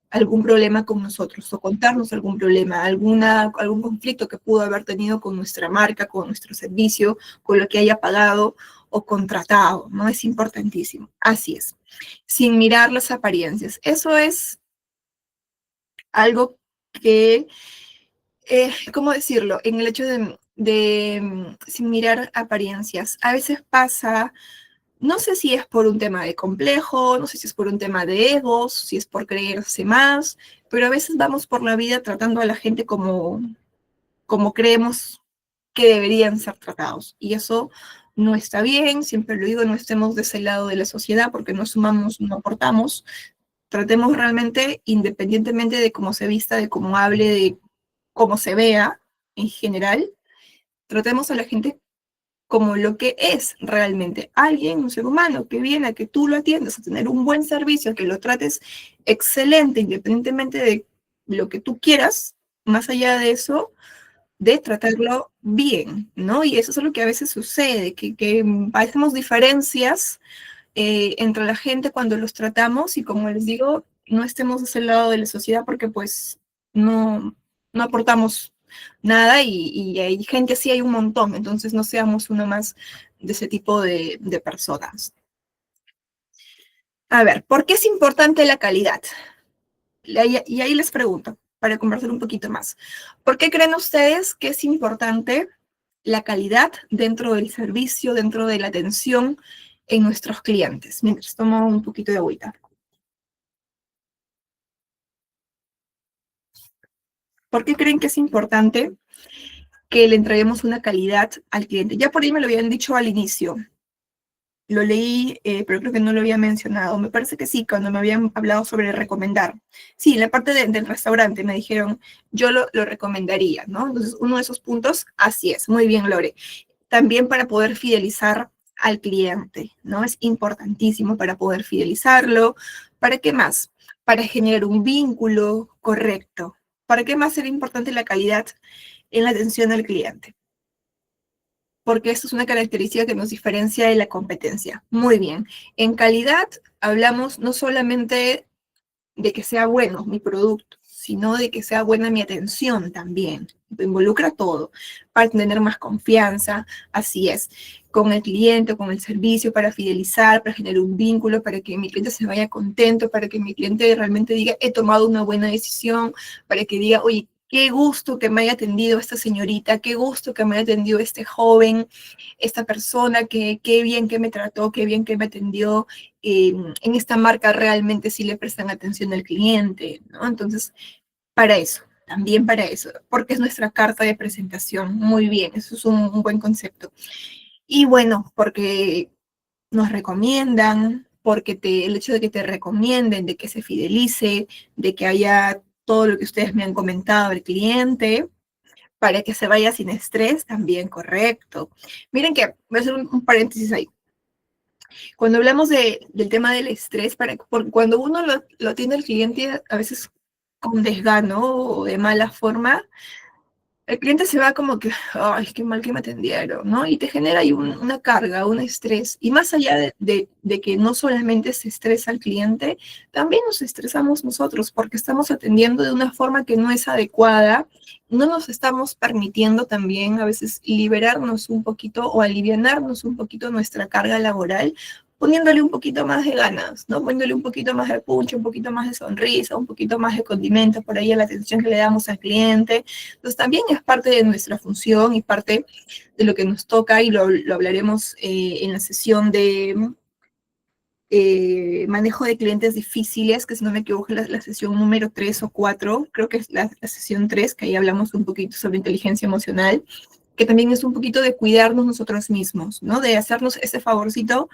algún problema con nosotros o contarnos algún problema, algún conflicto que pudo haber tenido con nuestra marca, con nuestro servicio, con lo que haya pagado o contratado, ¿no? Es importantísimo. Así es, sin mirar las apariencias. Eso es algo que, ¿cómo decirlo? En el hecho sin mirar apariencias. A veces pasa, no sé si es por un tema de complejo, no sé si es por un tema de egos, si es por creerse más, pero a veces vamos por la vida tratando a la gente como creemos que deberían ser tratados. Y eso no está bien, siempre lo digo, no estemos de ese lado de la sociedad porque no sumamos, no aportamos. Tratemos realmente, independientemente de cómo se vista, de cómo hable, de cómo se vea en general, tratemos a la gente como lo que es realmente alguien, un ser humano que viene a que tú lo atiendas, a tener un buen servicio, a que lo trates excelente, independientemente de lo que tú quieras, más allá de eso, de tratarlo bien, ¿no? Y eso es lo que a veces sucede, que hacemos diferencias entre la gente cuando los tratamos y como les digo, no estemos de ese lado de la sociedad porque pues no, no aportamos nada y hay gente así, hay un montón, entonces no seamos uno más de ese tipo de personas. A ver, ¿por qué es importante la calidad? Y ahí les pregunto, para conversar un poquito más. ¿Por qué creen ustedes que es importante la calidad dentro del servicio, dentro de la atención en nuestros clientes? Mientras tomo un poquito de agüita. ¿Por qué creen que es importante que le entreguemos una calidad al cliente? Ya por ahí me lo habían dicho al inicio. Lo leí, pero creo que no lo había mencionado. Me parece que sí, cuando me habían hablado sobre recomendar. Sí, en la parte del restaurante me dijeron, yo lo recomendaría, ¿no? Entonces, uno de esos puntos, así es. Muy bien, Lore. También para poder fidelizar al cliente, ¿no? Es importantísimo para poder fidelizarlo. ¿Para qué más? Para generar un vínculo correcto. ¿Para qué más será importante la calidad en la atención al cliente? Porque esto es una característica que nos diferencia de la competencia. Muy bien. En calidad hablamos no solamente de que sea bueno mi producto, sino de que sea buena mi atención también. Involucra todo para tener más confianza, así es, con el cliente, con el servicio, para fidelizar, para generar un vínculo, para que mi cliente se vaya contento, para que mi cliente realmente diga, he tomado una buena decisión, para que diga, oye, qué gusto que me haya atendido esta señorita, qué gusto que me haya atendido este joven, esta persona, que qué bien que me trató, qué bien que me atendió, en esta marca realmente sí le prestan atención al cliente, ¿no? Entonces, para eso, también para eso, porque es nuestra carta de presentación. Muy bien, eso es un buen concepto. Y bueno, porque nos recomiendan, porque el hecho de que te recomienden, de que se fidelice, de que haya todo lo que ustedes me han comentado del cliente, para que se vaya sin estrés, también correcto. Miren que, voy a hacer un paréntesis ahí. Cuando hablamos del tema del estrés, cuando uno lo tiene el cliente a veces con desgano o de mala forma, el cliente se va como que, ay, qué mal que me atendieron, ¿no? Y te genera ahí una carga, un estrés. Y más allá de que no solamente se estresa el cliente, también nos estresamos nosotros porque estamos atendiendo de una forma que no es adecuada. No nos estamos permitiendo también a veces liberarnos un poquito o alivianarnos un poquito nuestra carga laboral poniéndole un poquito más de ganas, ¿no? Poniéndole un poquito más de punch, un poquito más de sonrisa, un poquito más de condimento por ahí a la atención que le damos al cliente. Entonces también es parte de nuestra función y parte de lo que nos toca y lo hablaremos en la sesión de manejo de clientes difíciles, que si no me equivoco es la sesión número 3 o 4, creo que es la sesión 3, que ahí hablamos un poquito sobre inteligencia emocional, que también es un poquito de cuidarnos nosotros mismos, ¿no? De hacernos ese favorcito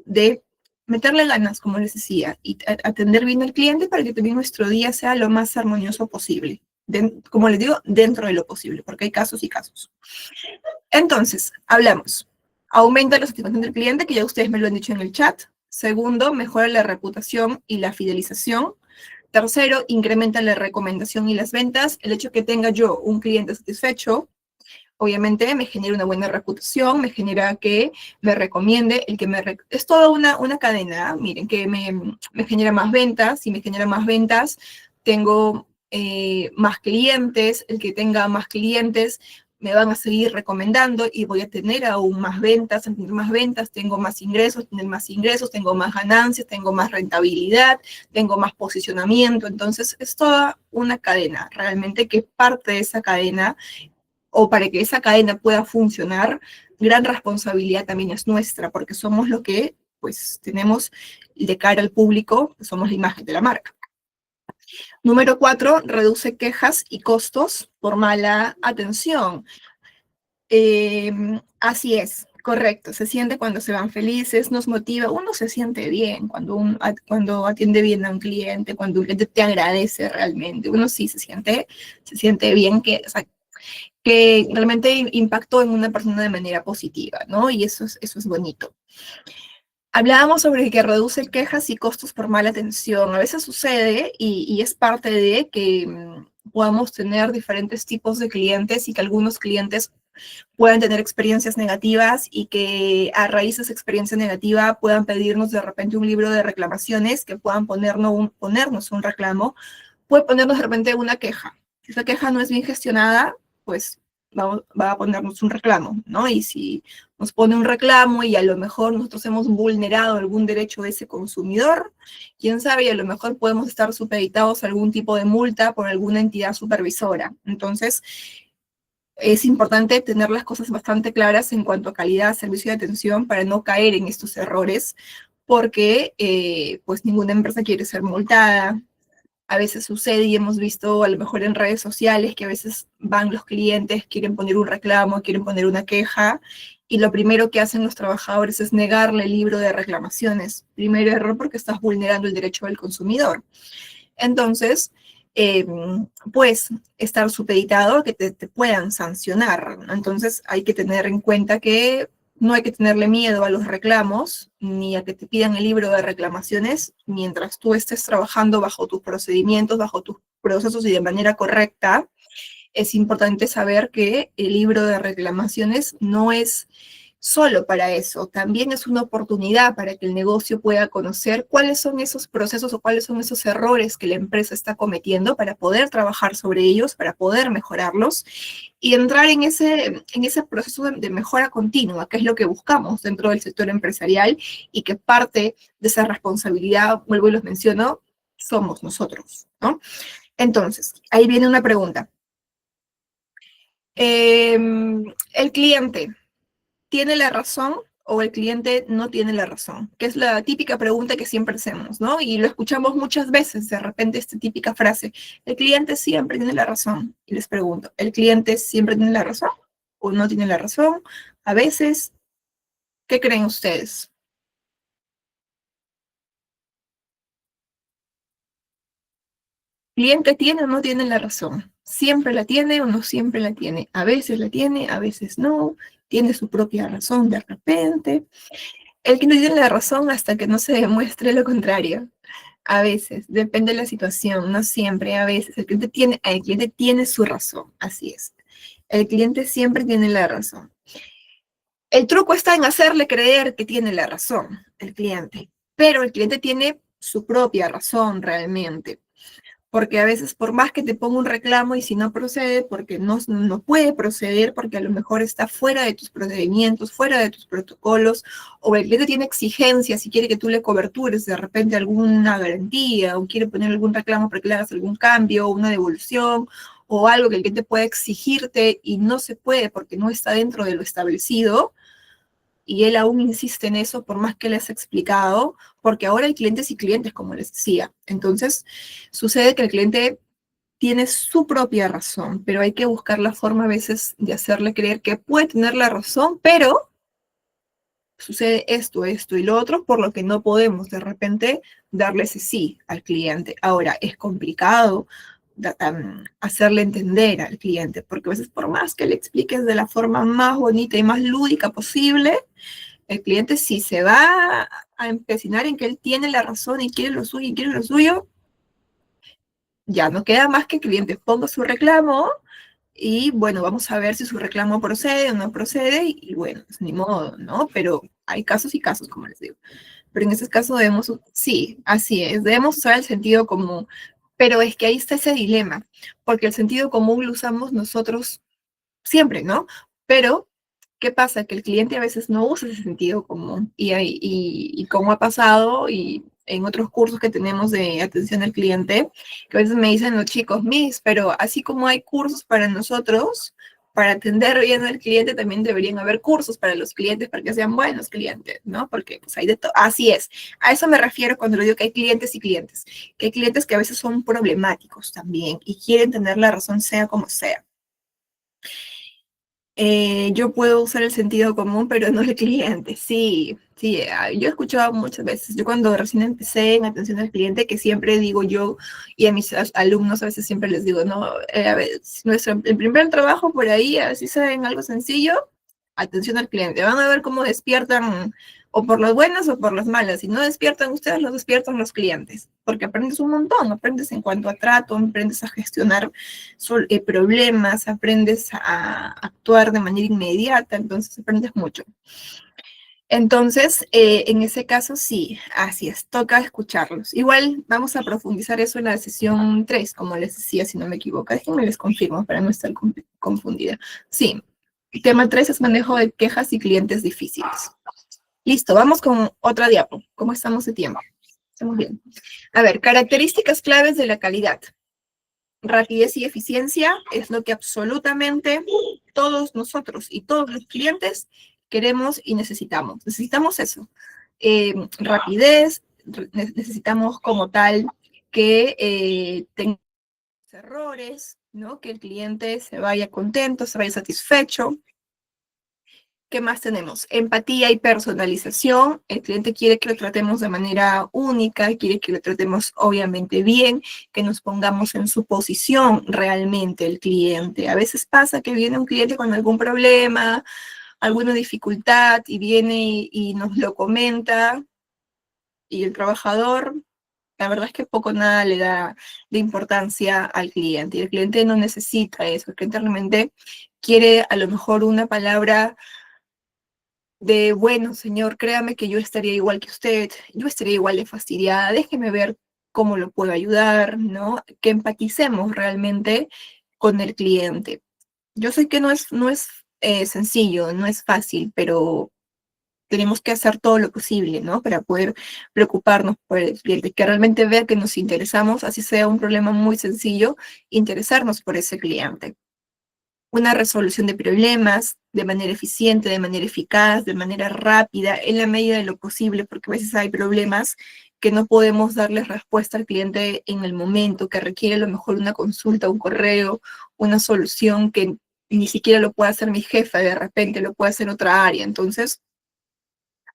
de meterle ganas, como les decía, y atender bien al cliente para que también nuestro día sea lo más armonioso posible. Como les digo, dentro de lo posible, porque hay casos y casos. Entonces, hablamos. Aumenta la satisfacción del cliente, que ya ustedes me lo han dicho en el chat. Segundo, mejora la reputación y la fidelización. Tercero, incrementa la recomendación y las ventas. El hecho que tenga yo un cliente satisfecho, obviamente me genera una buena reputación, me genera que me recomiende, es toda una cadena, miren, que me genera más ventas, si me genera más ventas, tengo más clientes, el que tenga más clientes me van a seguir recomendando y voy a tener aún más ventas, tengo más ingresos, tengo más ganancias, tengo más rentabilidad, tengo más posicionamiento. Entonces, es toda una cadena, realmente que parte de esa cadena, o para que esa cadena pueda funcionar, gran responsabilidad también es nuestra, porque somos lo que, pues, tenemos de cara al público, somos la imagen de la marca. Número 4, reduce quejas y costos por mala atención. Así es, correcto. Se siente cuando se van felices, nos motiva. Uno se siente bien cuando atiende bien a un cliente, cuando un cliente te agradece realmente. Uno sí se siente bien o sea, que realmente impactó en una persona de manera positiva, ¿no? Y eso es bonito. Hablábamos sobre que reduce quejas y costos por mala atención. A veces sucede y es parte de que podamos tener diferentes tipos de clientes y que algunos clientes puedan tener experiencias negativas y que a raíz de esa experiencia negativa puedan pedirnos de repente un libro de reclamaciones, que puedan ponernos un reclamo, puede ponernos de repente una queja. Si esa queja no es bien gestionada, pues va a ponernos un reclamo, ¿no? Y si nos pone un reclamo y a lo mejor nosotros hemos vulnerado algún derecho de ese consumidor, quién sabe, y a lo mejor podemos estar supeditados a algún tipo de multa por alguna entidad supervisora. Entonces, es importante tener las cosas bastante claras en cuanto a calidad, servicio de atención para no caer en estos errores, porque pues ninguna empresa quiere ser multada. A veces sucede y hemos visto a lo mejor en redes sociales que a veces van los clientes, quieren poner un reclamo, quieren poner una queja, y lo primero que hacen los trabajadores es negarle el libro de reclamaciones. Primer error, porque estás vulnerando el derecho del consumidor. Entonces, pues estar supeditado a que te puedan sancionar. Entonces hay que tener en cuenta que no hay que tenerle miedo a los reclamos, ni a que te pidan el libro de reclamaciones, mientras tú estés trabajando bajo tus procedimientos, bajo tus procesos y de manera correcta. Es importante saber que el libro de reclamaciones no es solo para eso, también es una oportunidad para que el negocio pueda conocer cuáles son esos procesos o cuáles son esos errores que la empresa está cometiendo para poder trabajar sobre ellos, para poder mejorarlos y entrar en ese proceso de mejora continua, que es lo que buscamos dentro del sector empresarial y que parte de esa responsabilidad, vuelvo y los menciono, somos nosotros, ¿no? Entonces, ahí viene una pregunta. El cliente tiene la razón o el cliente no tiene la razón, que es la típica pregunta que siempre hacemos, ¿no? Y lo escuchamos muchas veces, de repente, esta típica frase, el cliente siempre tiene la razón. Y les pregunto, ¿el cliente siempre tiene la razón o no tiene la razón? A veces, ¿qué creen ustedes? ¿Cliente tiene o no tiene la razón? ¿Siempre la tiene o no siempre la tiene? A veces la tiene, a veces no, tiene su propia razón de repente. El que no tiene la razón hasta que no se demuestre lo contrario. A veces, depende de la situación, no siempre, a veces. El cliente tiene su razón, así es. El cliente siempre tiene la razón. El truco está en hacerle creer que tiene la razón, el cliente, pero el cliente tiene su propia razón realmente. Porque a veces por más que te ponga un reclamo y si no procede, porque no puede proceder, porque a lo mejor está fuera de tus procedimientos, fuera de tus protocolos, o el cliente tiene exigencias y quiere que tú le cobertures de repente alguna garantía, o quiere poner algún reclamo para que le hagas algún cambio, una devolución, o algo que el cliente pueda exigirte y no se puede porque no está dentro de lo establecido, y él aún insiste en eso por más que le has explicado, porque ahora hay clientes y clientes, como les decía. Entonces, sucede que el cliente tiene su propia razón, pero hay que buscar la forma a veces de hacerle creer que puede tener la razón, pero sucede esto, esto y lo otro, por lo que no podemos de repente darle ese sí al cliente. Ahora, es complicado hacerle entender al cliente, porque a veces por más que le expliques de la forma más bonita y más lúdica posible, el cliente si se va a empecinar en que él tiene la razón y quiere lo suyo y quiere lo suyo, ya no queda más que el cliente ponga su reclamo y bueno, vamos a ver si su reclamo procede o no procede y bueno, pues ni modo, ¿no? Pero hay casos y casos, como les digo. Pero en ese caso debemos, sí, así es, debemos usar el sentido común. Pero es que ahí está ese dilema, porque el sentido común lo usamos nosotros siempre, ¿no? Pero, ¿qué pasa? Que el cliente a veces no usa ese sentido común y como ha pasado y en otros cursos que tenemos de atención al cliente, que a veces me dicen los chicos, Miss, pero así como hay cursos para nosotros, para atender bien al cliente, también deberían haber cursos para los clientes para que sean buenos clientes, ¿no? Porque pues hay de todo. Así es. A eso me refiero cuando le digo que hay clientes y clientes. Que hay clientes que a veces son problemáticos también y quieren tener la razón sea como sea. Yo puedo usar el sentido común, pero no el cliente. Sí, sí, yo he escuchado muchas veces. Yo cuando recién empecé en atención al cliente, que siempre digo yo y a mis alumnos a veces siempre les digo, no, a ver, el primer trabajo por ahí, así sea en algo sencillo, atención al cliente. Van a ver cómo despiertan o por las buenas o por las malas. Si no despiertan ustedes, los despiertan los clientes, porque aprendes un montón, aprendes en cuanto a trato, aprendes a gestionar problemas, aprendes a actuar de manera inmediata, entonces aprendes mucho. Entonces, en ese caso sí, así es, toca escucharlos. Igual vamos a profundizar eso en la sesión 3, como les decía, si no me equivoco. Déjenme les confirmo para no estar confundida. Sí, tema 3 es manejo de quejas y clientes difíciles. Listo, vamos con otra diapo. ¿Cómo estamos de tiempo? Estamos bien. A ver, características claves de la calidad. Rapidez y eficiencia es lo que absolutamente todos nosotros y todos los clientes queremos y necesitamos. Necesitamos eso. Rapidez, necesitamos como tal que tengamos errores, ¿no? Que el cliente se vaya contento, se vaya satisfecho. ¿Qué más tenemos? Empatía y personalización. El cliente quiere que lo tratemos de manera única, quiere que lo tratemos obviamente bien, que nos pongamos en su posición realmente el cliente. A veces pasa que viene un cliente con algún problema, alguna dificultad y viene y nos lo comenta y el trabajador, la verdad es que poco nada le da de importancia al cliente. Y el cliente no necesita eso. El cliente realmente quiere a lo mejor una palabra de, bueno, señor, créame que yo estaría igual que usted, yo estaría igual de fastidiada, déjeme ver cómo lo puedo ayudar, ¿no? Que empaticemos realmente con el cliente. Yo sé que no es sencillo, no es fácil, pero tenemos que hacer todo lo posible, ¿no? Para poder preocuparnos por el cliente, que realmente vea que nos interesamos, así sea un problema muy sencillo, interesarnos por ese cliente. Una resolución de problemas de manera eficiente, de manera eficaz, de manera rápida, en la medida de lo posible, porque a veces hay problemas que no podemos darles respuesta al cliente en el momento, que requiere a lo mejor una consulta, un correo, una solución que ni siquiera lo puede hacer mi jefa, de repente lo puede hacer otra área. Entonces,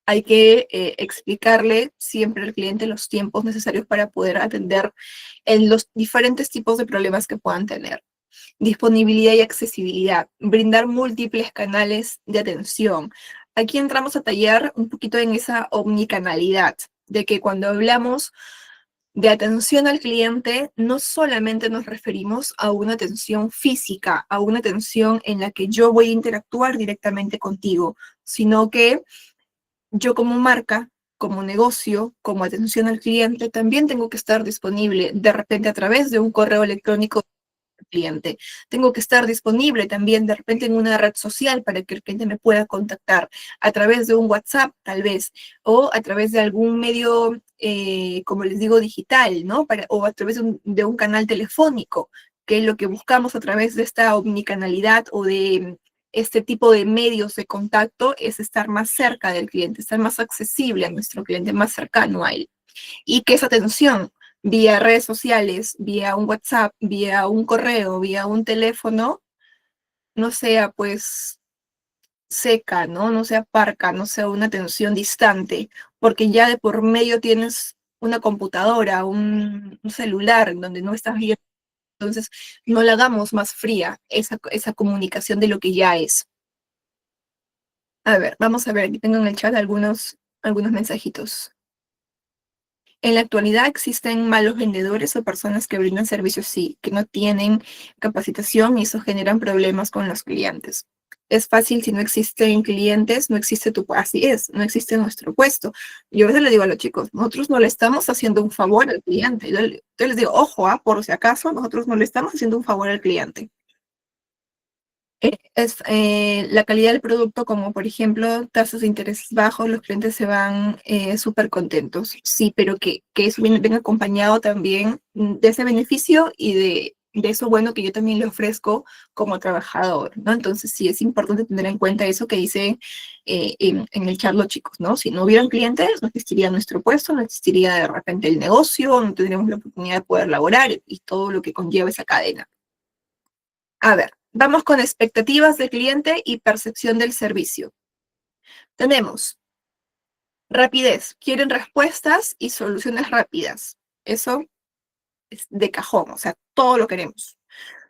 hay que explicarle siempre al cliente los tiempos necesarios para poder atender en los diferentes tipos de problemas que puedan tener. Disponibilidad y accesibilidad, brindar múltiples canales de atención. Aquí entramos a tallar un poquito en esa omnicanalidad, de que cuando hablamos de atención al cliente, no solamente nos referimos a una atención física, a una atención en la que yo voy a interactuar directamente contigo, sino que yo como marca, como negocio, como atención al cliente, también tengo que estar disponible de repente a través de un correo electrónico cliente. Tengo que estar disponible también de repente en una red social para que el cliente me pueda contactar a través de un WhatsApp tal vez o a través de algún medio, como les digo, digital, ¿no? O a través de un canal telefónico, que es lo que buscamos a través de esta omnicanalidad o de este tipo de medios de contacto es estar más cerca del cliente, estar más accesible a nuestro cliente, más cercano a él. Y que esa atención vía redes sociales, vía un WhatsApp, vía un correo, vía un teléfono, no sea pues seca, ¿no? No sea parca, no sea una atención distante, porque ya de por medio tienes una computadora, un celular en donde no estás viendo, entonces no la hagamos más fría esa comunicación de lo que ya es. A ver, vamos a ver, aquí tengo en el chat algunos mensajitos. En la actualidad existen malos vendedores o personas que brindan servicios, sí, que no tienen capacitación y eso generan problemas con los clientes. Es fácil si no existen clientes, no existe así es, no existe nuestro puesto. Yo a veces le digo a los chicos, nosotros no le estamos haciendo un favor al cliente. Yo les digo, ojo, por si acaso, nosotros no le estamos haciendo un favor al cliente. Es la calidad del producto, como por ejemplo tasas de interés bajos, los clientes se van súper contentos. Sí, pero que eso venga acompañado también de ese beneficio y de eso bueno que yo también le ofrezco como trabajador, ¿no? Entonces sí es importante tener en cuenta eso que dice en el chat los chicos, ¿no? Si no hubieran clientes, no existiría nuestro puesto, no existiría de repente el negocio, no tendríamos la oportunidad de poder laborar y todo lo que conlleva esa cadena. A ver, vamos con expectativas del cliente y percepción del servicio. Tenemos rapidez, quieren respuestas y soluciones rápidas. Eso es de cajón, o sea, todo lo queremos.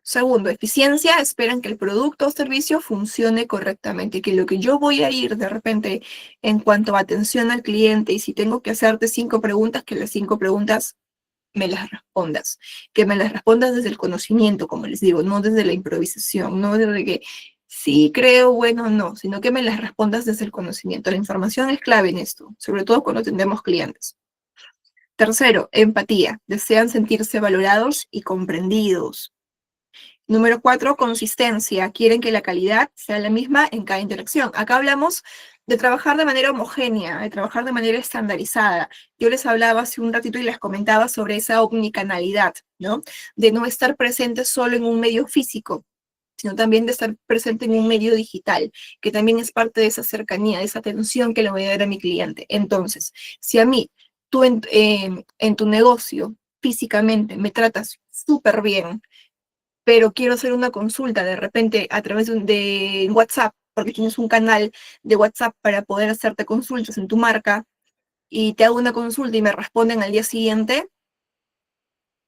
Segundo, eficiencia, esperan que el producto o servicio funcione correctamente, que lo que yo voy a ir de repente en cuanto a atención al cliente y si tengo que hacerte 5 preguntas, que las 5 preguntas me las respondas, que me las respondas desde el conocimiento, como les digo, no desde la improvisación, no desde que sí creo, bueno, no, sino que me las respondas desde el conocimiento. La información es clave en esto, sobre todo cuando tenemos clientes. Tercero, empatía. Desean sentirse valorados y comprendidos. Número 4, consistencia. Quieren que la calidad sea la misma en cada interacción. Acá hablamos de trabajar de manera homogénea, de trabajar de manera estandarizada. Yo les hablaba hace un ratito y les comentaba sobre esa omnicanalidad, ¿no? De no estar presente solo en un medio físico, sino también de estar presente en un medio digital, que también es parte de esa cercanía, de esa atención que le voy a dar a mi cliente. Entonces, si a mí, tú en tu negocio, físicamente, me tratas súper bien, pero quiero hacer una consulta de repente a través de WhatsApp, porque tienes un canal de WhatsApp para poder hacerte consultas en tu marca, y te hago una consulta y me responden al día siguiente,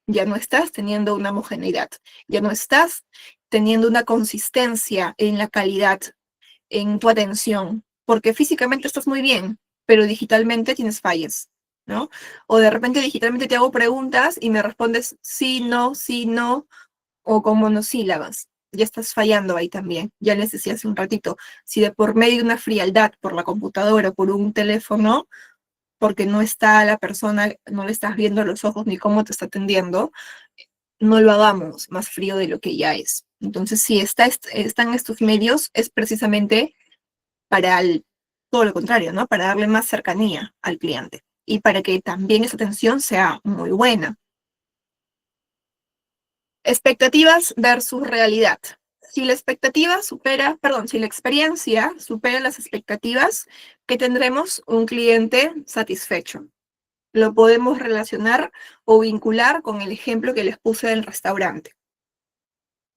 ya no estás teniendo una homogeneidad, ya no estás teniendo una consistencia en la calidad, en tu atención, porque físicamente estás muy bien, pero digitalmente tienes fallas, ¿no? O de repente digitalmente te hago preguntas y me respondes sí, no, o con monosílabas. Ya estás fallando ahí también. Ya les decía hace un ratito, si de por medio de una frialdad por la computadora, por un teléfono, porque no está la persona, no le estás viendo a los ojos ni cómo te está atendiendo, no lo hagamos más frío de lo que ya es. Entonces, si están estos medios, es precisamente para todo lo contrario, ¿no? Para darle más cercanía al cliente y para que también esa atención sea muy buena. Expectativas versus realidad. Si la expectativa supera, perdón, si la experiencia supera las expectativas, que tendremos un cliente satisfecho. Lo podemos relacionar o vincular con el ejemplo que les puse del restaurante.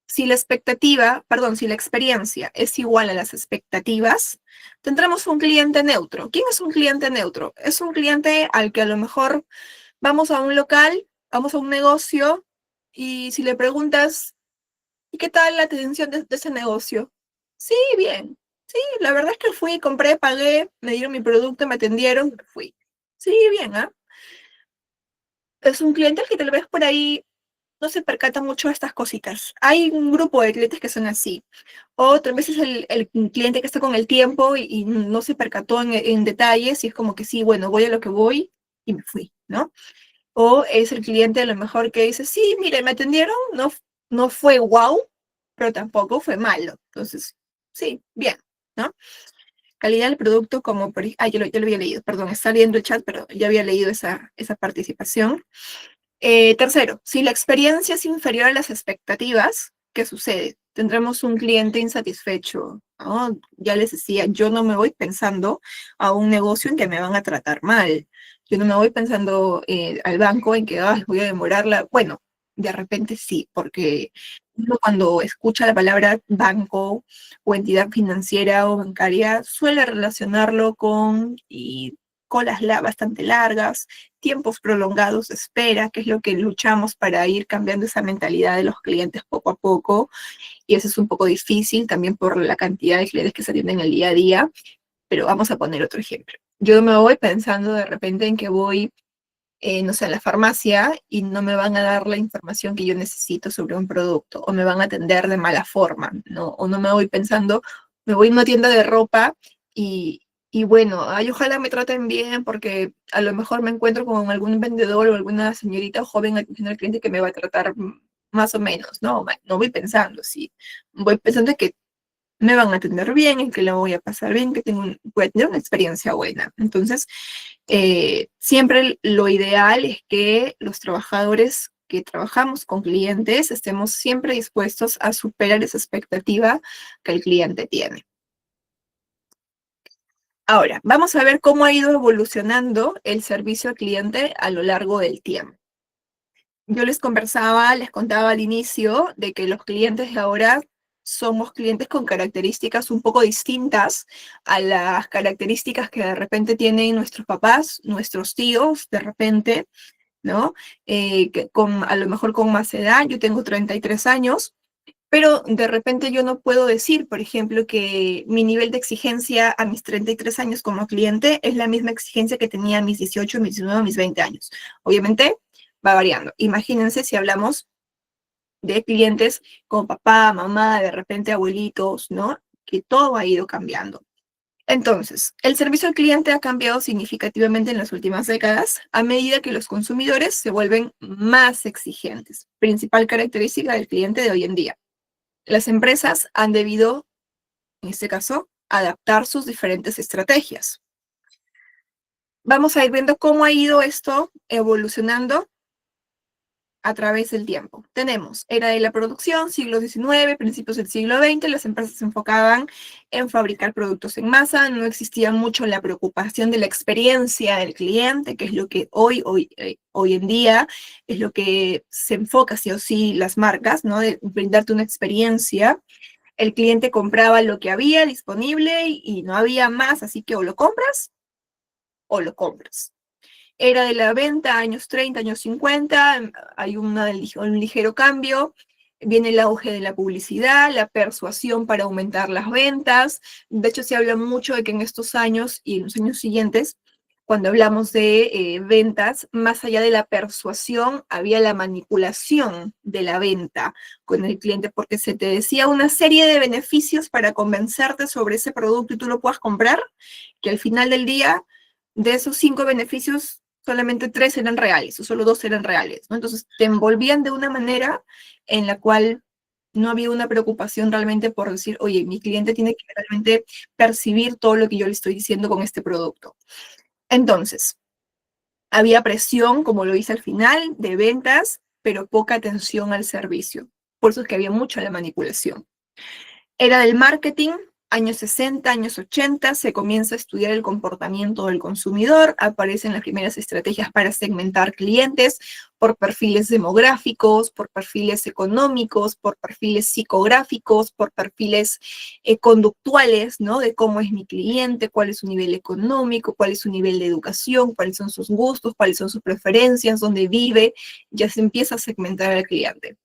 Si la expectativa, perdón, si la experiencia es igual a las expectativas, tendremos un cliente neutro. ¿Quién es un cliente neutro? Es un cliente al que a lo mejor vamos a un local, vamos a un negocio y si le preguntas, ¿y qué tal la atención de ese negocio? Sí, bien. Sí, la verdad es que fui, compré, pagué, me dieron mi producto, me atendieron, fui. Sí, bien, ¿ah? Es un cliente al que tal vez por ahí no se percata mucho de estas cositas. Hay un grupo de clientes que son así. O tal vez es el cliente que está con el tiempo y no se percató en detalles y es como que sí, bueno, voy a lo que voy y me fui, ¿no? O es el cliente a lo mejor que dice, sí, mire, me atendieron, no, no fue wow, pero tampoco fue malo. Entonces, sí, bien, ¿no? Calidad del producto como, yo lo había leído, perdón, está leyendo el chat, pero ya había leído esa participación. Tercero, si la experiencia es inferior a las expectativas, ¿qué sucede? Tendremos un cliente insatisfecho, ¿no? Ya les decía, yo no me voy pensando a un negocio en que me van a tratar mal. Yo no me voy pensando al banco en que voy a demorarla. Bueno, de repente sí, porque uno cuando escucha la palabra banco o entidad financiera o bancaria suele relacionarlo con colas bastante largas, tiempos prolongados de espera, que es lo que luchamos para ir cambiando esa mentalidad de los clientes poco a poco, y eso es un poco difícil también por la cantidad de clientes que se atienden el día a día, pero vamos a poner otro ejemplo. Yo me voy pensando de repente en que voy, no sé, a la farmacia y no me van a dar la información que yo necesito sobre un producto, o me van a atender de mala forma, ¿no? O no me voy pensando, me voy a una tienda de ropa y, y bueno, ay, ojalá me traten bien porque a lo mejor me encuentro con algún vendedor o alguna señorita joven atendiendo al cliente que me va a tratar más o menos, ¿no? No voy pensando, sí. Voy pensando que me van a atender bien, en que lo voy a pasar bien, que voy a tener una experiencia buena. Entonces, siempre lo ideal es que los trabajadores que trabajamos con clientes estemos siempre dispuestos a superar esa expectativa que el cliente tiene. Ahora, vamos a ver cómo ha ido evolucionando el servicio al cliente a lo largo del tiempo. Yo les contaba al inicio de que los clientes de ahora somos clientes con características un poco distintas a las características que de repente tienen nuestros papás, nuestros tíos, de repente, ¿no? A lo mejor con más edad, yo tengo 33 años, pero de repente yo no puedo decir, por ejemplo, que mi nivel de exigencia a mis 33 años como cliente es la misma exigencia que tenía a mis 18, mis 19, mis 20 años. Obviamente va variando. Imagínense si hablamos de clientes como papá, mamá, de repente abuelitos, ¿no? Que todo ha ido cambiando. Entonces, el servicio al cliente ha cambiado significativamente en las últimas décadas a medida que los consumidores se vuelven más exigentes, principal característica del cliente de hoy en día. Las empresas han debido, en este caso, adaptar sus diferentes estrategias. Vamos a ir viendo cómo ha ido esto evolucionando a través del tiempo. Tenemos era de la producción, siglo XIX, principios del siglo XX, las empresas se enfocaban en fabricar productos en masa, no existía mucho la preocupación de la experiencia del cliente, que es lo que hoy en día es lo que se enfoca sí o sí las marcas, ¿no? De brindarte una experiencia. El cliente compraba lo que había disponible y no había más, así que o lo compras o lo compras. Era de la venta, años 30, años 50, hay un ligero cambio, viene el auge de la publicidad, la persuasión para aumentar las ventas. De hecho, se habla mucho de que en estos años y en los años siguientes, cuando hablamos de ventas, más allá de la persuasión, había la manipulación de la venta con el cliente, porque se te decía una serie de beneficios para convencerte sobre ese producto y tú lo puedas comprar, que al final del día, de esos 5 beneficios, solamente 3 eran reales, o solo 2 eran reales, ¿no? Entonces te envolvían de una manera en la cual no había una preocupación realmente por decir, oye, mi cliente tiene que realmente percibir todo lo que yo le estoy diciendo con este producto. Entonces, había presión, como lo hice al final, de ventas, pero poca atención al servicio. Por eso es que había mucha la manipulación. Era del marketing, años 60, años 80, se comienza a estudiar el comportamiento del consumidor, aparecen las primeras estrategias para segmentar clientes por perfiles demográficos, por perfiles económicos, por perfiles psicográficos, por perfiles conductuales, ¿no? De cómo es mi cliente, cuál es su nivel económico, cuál es su nivel de educación, cuáles son sus gustos, cuáles son sus preferencias, dónde vive, ya se empieza a segmentar al cliente.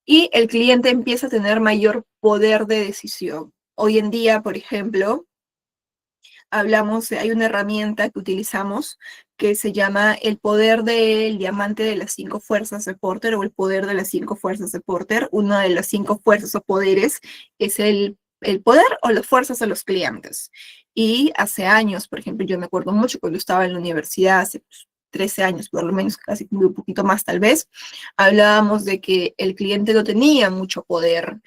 Y el cliente empieza a tener mayor poder de decisión. Hoy en día, por ejemplo, hay una herramienta que utilizamos que se llama el poder del diamante de las 5 fuerzas de Porter o el poder de las 5 fuerzas de Porter. Una de las 5 fuerzas o poderes es el poder o las fuerzas de los clientes. Y hace años, por ejemplo, yo me acuerdo mucho cuando estaba en la universidad, hace 13 años por lo menos, casi un poquito más tal vez, hablábamos de que el cliente no tenía mucho poder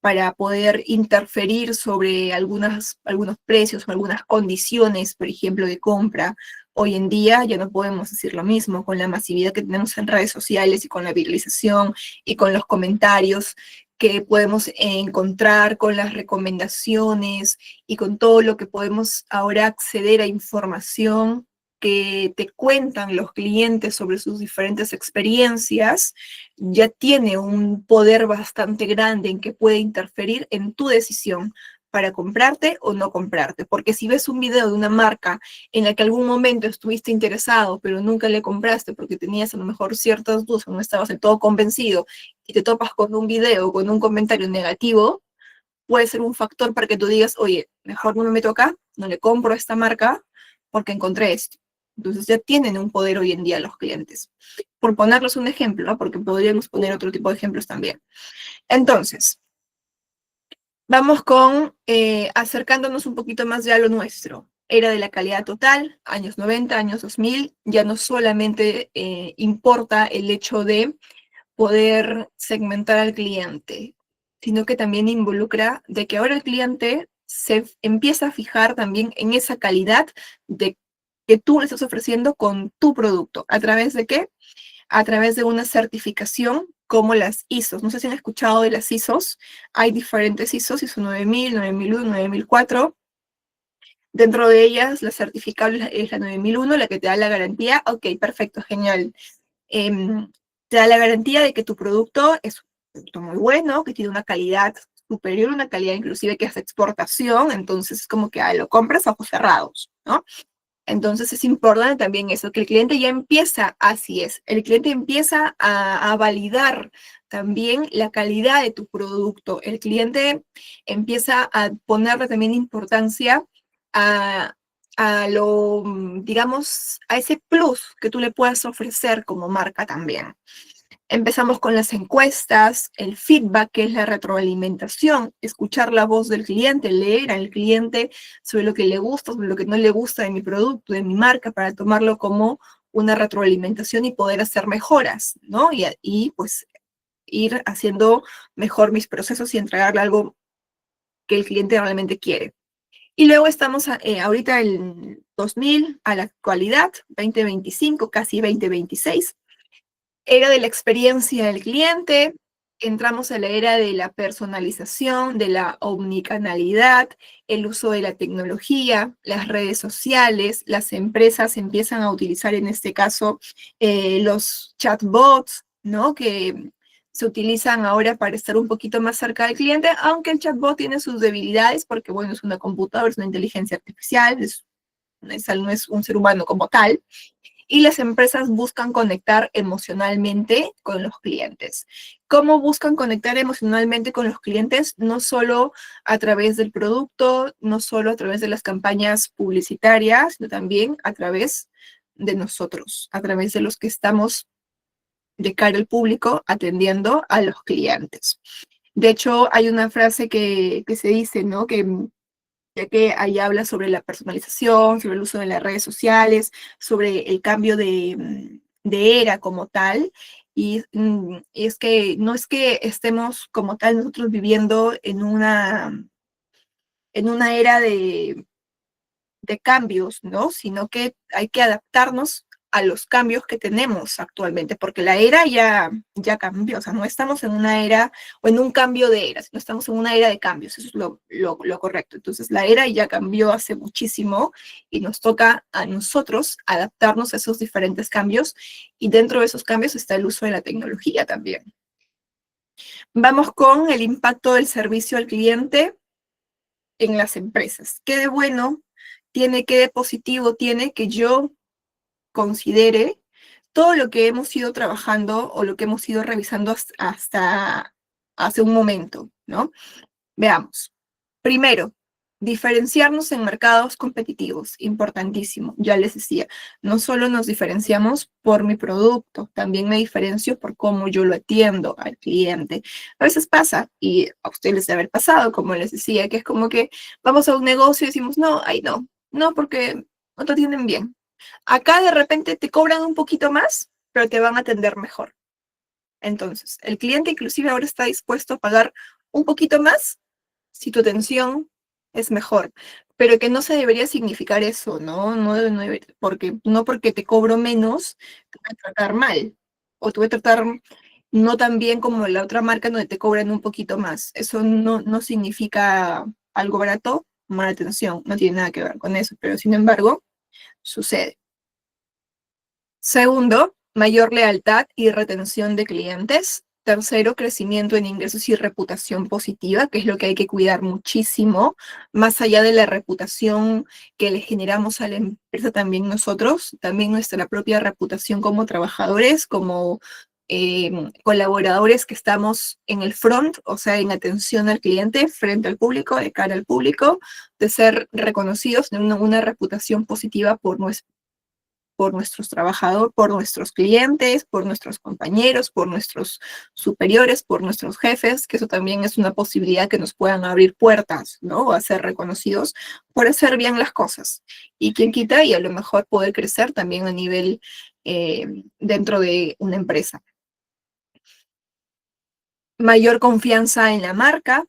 para poder interferir sobre algunos precios o algunas condiciones, por ejemplo, de compra. Hoy en día ya no podemos decir lo mismo con la masividad que tenemos en redes sociales y con la viralización y con los comentarios que podemos encontrar, con las recomendaciones y con todo lo que podemos ahora acceder a información que te cuentan los clientes sobre sus diferentes experiencias, ya tiene un poder bastante grande en que puede interferir en tu decisión para comprarte o no comprarte. Porque si ves un video de una marca en la que algún momento estuviste interesado, pero nunca le compraste porque tenías a lo mejor ciertas dudas o no estabas del todo convencido y te topas con un video, con un comentario negativo, puede ser un factor para que tú digas, oye, mejor no me meto acá, no le compro a esta marca porque encontré esto. Entonces ya tienen un poder hoy en día los clientes. Por ponerles un ejemplo, ¿no? Porque podríamos poner otro tipo de ejemplos también. Entonces, vamos con acercándonos un poquito más ya a lo nuestro. Era de la calidad total, años 90, años 2000, ya no solamente importa el hecho de poder segmentar al cliente. sino que también involucra de que ahora el cliente se empieza a fijar también en esa calidad de que tú le estás ofreciendo con tu producto. ¿A través de qué? A través de una certificación como las ISOs. No sé si han escuchado de las ISOs. Hay diferentes ISOs, ISO 9000, 9001, 9004. Dentro de ellas, la certificable es la 9001, la que te da la garantía. Ok, perfecto, genial. Te da la garantía de que tu producto es un producto muy bueno, que tiene una calidad superior, una calidad inclusive que es de exportación, entonces es como que lo compras a ojos cerrados, ¿no? Entonces es importante también eso, que el cliente ya empieza, así es, el cliente empieza a validar también la calidad de tu producto. El cliente empieza a ponerle también importancia a, digamos, a ese plus que tú le puedas ofrecer como marca también. Empezamos con las encuestas, el feedback, que es la retroalimentación, escuchar la voz del cliente, leer al cliente sobre lo que le gusta, sobre lo que no le gusta de mi producto, de mi marca, para tomarlo como una retroalimentación y poder hacer mejoras, ¿no? Y pues ir haciendo mejor mis procesos y entregarle algo que el cliente realmente quiere. Y luego estamos ahorita en 2000 a la actualidad, 2025, casi 2026. Era de la experiencia del cliente, entramos a la era de la personalización, de la omnicanalidad, el uso de la tecnología, las redes sociales, las empresas empiezan a utilizar en este caso los chatbots, ¿no? Que se utilizan ahora para estar un poquito más cerca del cliente, aunque el chatbot tiene sus debilidades porque, bueno, es una computadora, es una inteligencia artificial, no es un ser humano como tal, y las empresas buscan conectar emocionalmente con los clientes. ¿Cómo buscan conectar emocionalmente con los clientes? No solo a través del producto, no solo a través de las campañas publicitarias, sino también a través de nosotros, a través de los que estamos de cara al público atendiendo a los clientes. De hecho, hay una frase que se dice, ¿no? Que ya que ahí habla sobre la personalización, sobre el uso de las redes sociales, sobre el cambio de era como tal. Y es que no es que estemos como tal nosotros viviendo en una era de cambios, ¿no? Sino que hay que adaptarnos a los cambios que tenemos actualmente, porque la era ya cambió, o sea, no estamos en una era o en un cambio de era, sino estamos en una era de cambios, eso es lo correcto. Entonces, la era ya cambió hace muchísimo y nos toca a nosotros adaptarnos a esos diferentes cambios y dentro de esos cambios está el uso de la tecnología también. Vamos con el impacto del servicio al cliente en las empresas. ¿Qué de bueno tiene, qué de positivo tiene que yo considere todo lo que hemos ido trabajando o lo que hemos ido revisando hasta hace un momento, ¿no? Veamos. Primero, diferenciarnos en mercados competitivos, importantísimo. Ya les decía, no solo nos diferenciamos por mi producto, también me diferencio por cómo yo lo atiendo al cliente. A veces pasa, y a ustedes les debe haber pasado, como les decía, que es como que vamos a un negocio y decimos, no, ay, no, no, porque no te atienden bien. Acá de repente te cobran un poquito más, pero te van a atender mejor. Entonces, el cliente inclusive ahora está dispuesto a pagar un poquito más si tu atención es mejor, pero que no se debería significar eso, ¿no? Porque, no porque te cobro menos, te voy a tratar mal, o te voy a tratar no tan bien como la otra marca donde te cobran un poquito más. Eso no significa algo barato, mala atención, no tiene nada que ver con eso, pero sin embargo, sucede. Segundo, mayor lealtad y retención de clientes. Tercero, crecimiento en ingresos y reputación positiva, que es lo que hay que cuidar muchísimo, más allá de la reputación que le generamos a la empresa también nosotros, también nuestra propia reputación como trabajadores, como colaboradores que estamos en el front, o sea, en atención al cliente, frente al público, de cara al público, de ser reconocidos, de una reputación positiva por nuestros trabajadores, por nuestros clientes, por nuestros compañeros, por nuestros superiores, por nuestros jefes, que eso también es una posibilidad que nos puedan abrir puertas, ¿no? A ser reconocidos por hacer bien las cosas. Y quien quita, y a lo mejor poder crecer también a nivel dentro de una empresa. Mayor confianza en la marca,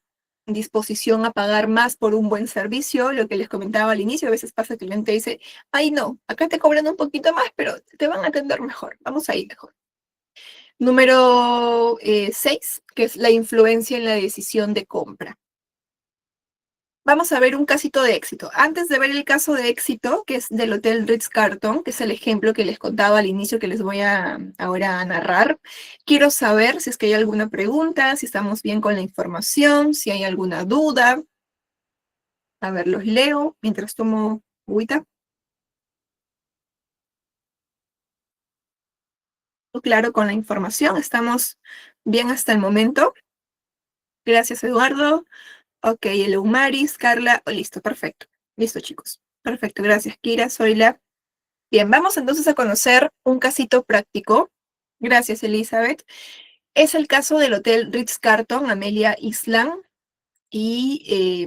disposición a pagar más por un buen servicio, lo que les comentaba al inicio, a veces pasa que el cliente dice, ay no, acá te cobran un poquito más, pero te van a atender mejor, vamos a ir mejor. Número 6, que es la influencia en la decisión de compra. Vamos a ver un casito de éxito. Antes de ver el caso de éxito, que es del Hotel Ritz-Carlton, que es el ejemplo que les contaba al inicio que les voy a ahora a narrar, quiero saber si es que hay alguna pregunta, si estamos bien con la información, si hay alguna duda. A ver, los leo mientras tomo agüita. Claro con la información, estamos bien hasta el momento. Gracias, Eduardo. Ok, el Umaris, Carla, listo, perfecto. Listo, chicos. Perfecto, gracias, Kira, Zoila. Bien, vamos entonces a conocer un casito práctico. Gracias, Elizabeth. Es el caso del Hotel Ritz-Carlton, Amelia Island, y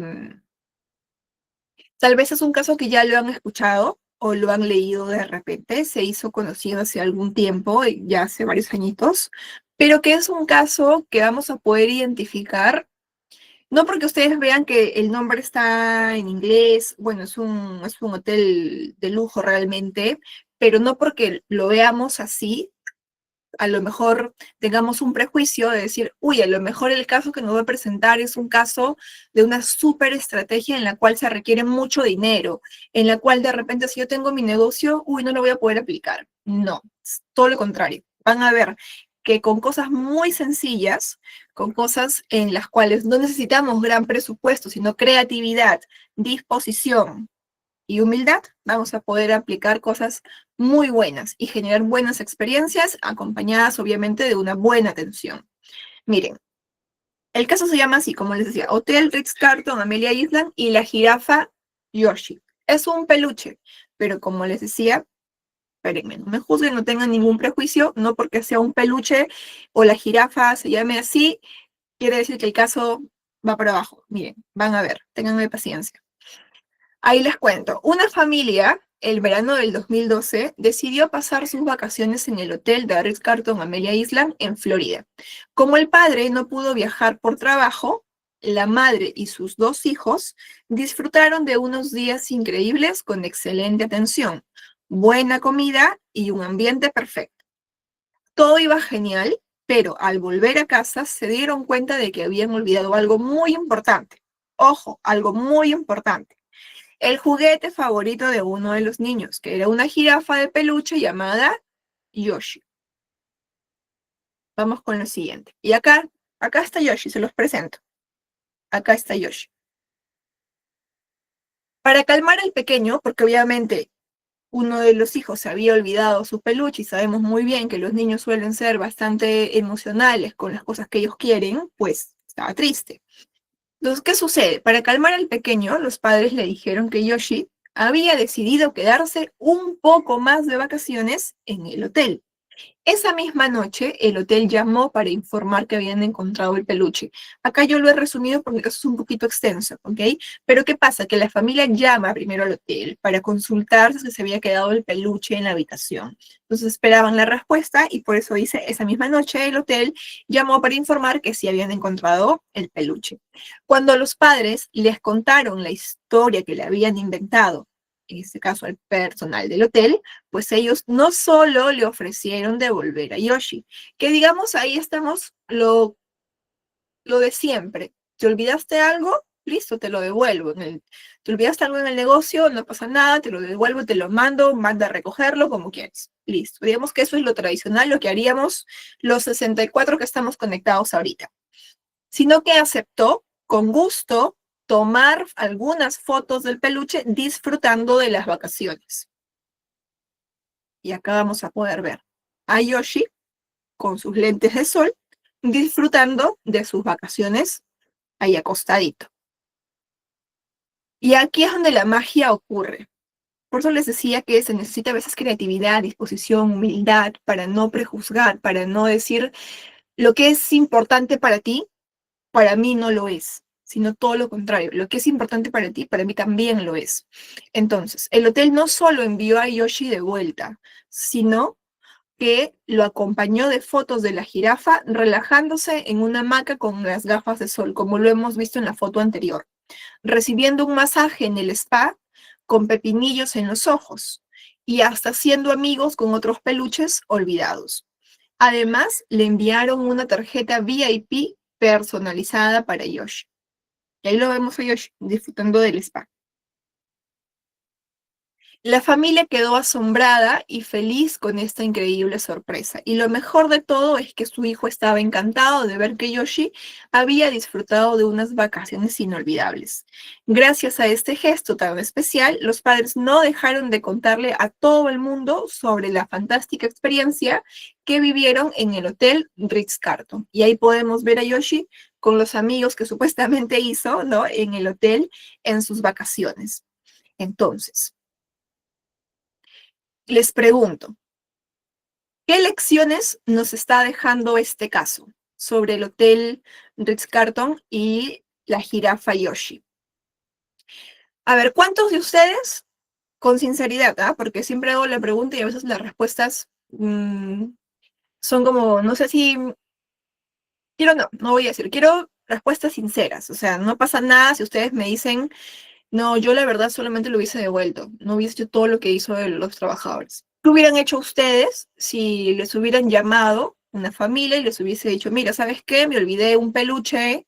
tal vez es un caso que ya lo han escuchado o lo han leído de repente. Se hizo conocido hace algún tiempo, ya hace varios añitos, pero que es un caso que vamos a poder identificar. No porque ustedes vean que el nombre está en inglés, bueno, es un hotel de lujo realmente, pero no porque lo veamos así, a lo mejor tengamos un prejuicio de decir, uy, a lo mejor el caso que nos va a presentar es un caso de una súper estrategia en la cual se requiere mucho dinero, en la cual de repente si yo tengo mi negocio, uy, no lo voy a poder aplicar. No, es todo lo contrario. Van a ver que con cosas muy sencillas, con cosas en las cuales no necesitamos gran presupuesto, sino creatividad, disposición, y humildad, vamos a poder aplicar cosas muy buenas y generar buenas experiencias acompañadas obviamente de una buena atención. Miren, el caso se llama así, como les decía, Hotel Ritz-Carlton, Amelia Island y la jirafa Yoshi. Es un peluche, pero como les decía, espérenme, no me juzguen, no tengan ningún prejuicio, no porque sea un peluche o la jirafa se llame así, quiere decir que el caso va para abajo. Miren, van a ver, ténganme paciencia. Ahí les cuento. Una familia, el verano del 2012, decidió pasar sus vacaciones en el hotel de Ritz-Carlton Amelia Island en Florida. Como el padre no pudo viajar por trabajo, la madre y sus dos hijos disfrutaron de unos días increíbles con excelente atención, buena comida y un ambiente perfecto. Todo iba genial, pero al volver a casa se dieron cuenta de que habían olvidado algo muy importante. Ojo, algo muy importante, el juguete favorito de uno de los niños, que era una jirafa de peluche llamada Yoshi. Vamos con lo siguiente. Y acá está Yoshi, se los presento. Acá está Yoshi. Para calmar al pequeño, porque obviamente uno de los hijos se había olvidado su peluche y sabemos muy bien que los niños suelen ser bastante emocionales con las cosas que ellos quieren, pues estaba triste. Entonces, ¿qué sucede? Para calmar al pequeño, los padres le dijeron que Yoshi había decidido quedarse un poco más de vacaciones en el hotel. Esa misma noche, el hotel llamó para informar que habían encontrado el peluche. Acá yo lo he resumido porque eso es un poquito extenso, ¿ok? Pero ¿qué pasa? Que la familia llama primero al hotel para consultar si se había quedado el peluche en la habitación. Entonces esperaban la respuesta y por eso dice, esa misma noche el hotel llamó para informar que sí habían encontrado el peluche. Cuando los padres les contaron la historia que le habían inventado, en este caso al personal del hotel, pues ellos no solo le ofrecieron devolver a Yoshi, que digamos ahí estamos lo de siempre. ¿Te olvidaste algo? Listo, te lo devuelvo. ¿Te olvidaste algo en el negocio? No pasa nada, te lo devuelvo, te lo mando, manda a recogerlo como quieres. Listo. Digamos que eso es lo tradicional, lo que haríamos los 64 que estamos conectados ahorita. Sino que aceptó con gusto tomar algunas fotos del peluche disfrutando de las vacaciones. Y acá vamos a poder ver a Yoshi con sus lentes de sol disfrutando de sus vacaciones ahí acostadito. Y aquí es donde la magia ocurre. Por eso les decía que se necesita a veces creatividad, disposición, humildad para no prejuzgar, para no decir lo que es importante para mí no lo es, sino todo lo contrario. Lo que es importante para ti, para mí también lo es. Entonces, el hotel no solo envió a Yoshi de vuelta, sino que lo acompañó de fotos de la jirafa relajándose en una hamaca con las gafas de sol, como lo hemos visto en la foto anterior, recibiendo un masaje en el spa con pepinillos en los ojos y hasta siendo amigos con otros peluches olvidados. Además, le enviaron una tarjeta VIP personalizada para Yoshi. Y ahí lo vemos a Yoshi disfrutando del spa. La familia quedó asombrada y feliz con esta increíble sorpresa. Y lo mejor de todo es que su hijo estaba encantado de ver que Yoshi había disfrutado de unas vacaciones inolvidables. Gracias a este gesto tan especial, los padres no dejaron de contarle a todo el mundo sobre la fantástica experiencia que vivieron en el Hotel Ritz-Carlton. Y ahí podemos ver a Yoshi con los amigos que supuestamente hizo, ¿no? En el hotel en sus vacaciones. Entonces, les pregunto, ¿qué lecciones nos está dejando este caso sobre el Hotel Ritz-Carlton y la jirafa Yoshi? A ver, ¿cuántos de ustedes, con sinceridad, porque siempre hago la pregunta y a veces las respuestas son como, no sé si, no voy a decir, quiero respuestas sinceras, o sea, no pasa nada si ustedes me dicen, no, yo la verdad solamente lo hubiese devuelto, no hubiese hecho todo lo que hizo los trabajadores. ¿Qué hubieran hecho ustedes si les hubieran llamado una familia y les hubiese dicho, mira, ¿sabes qué? Me olvidé un peluche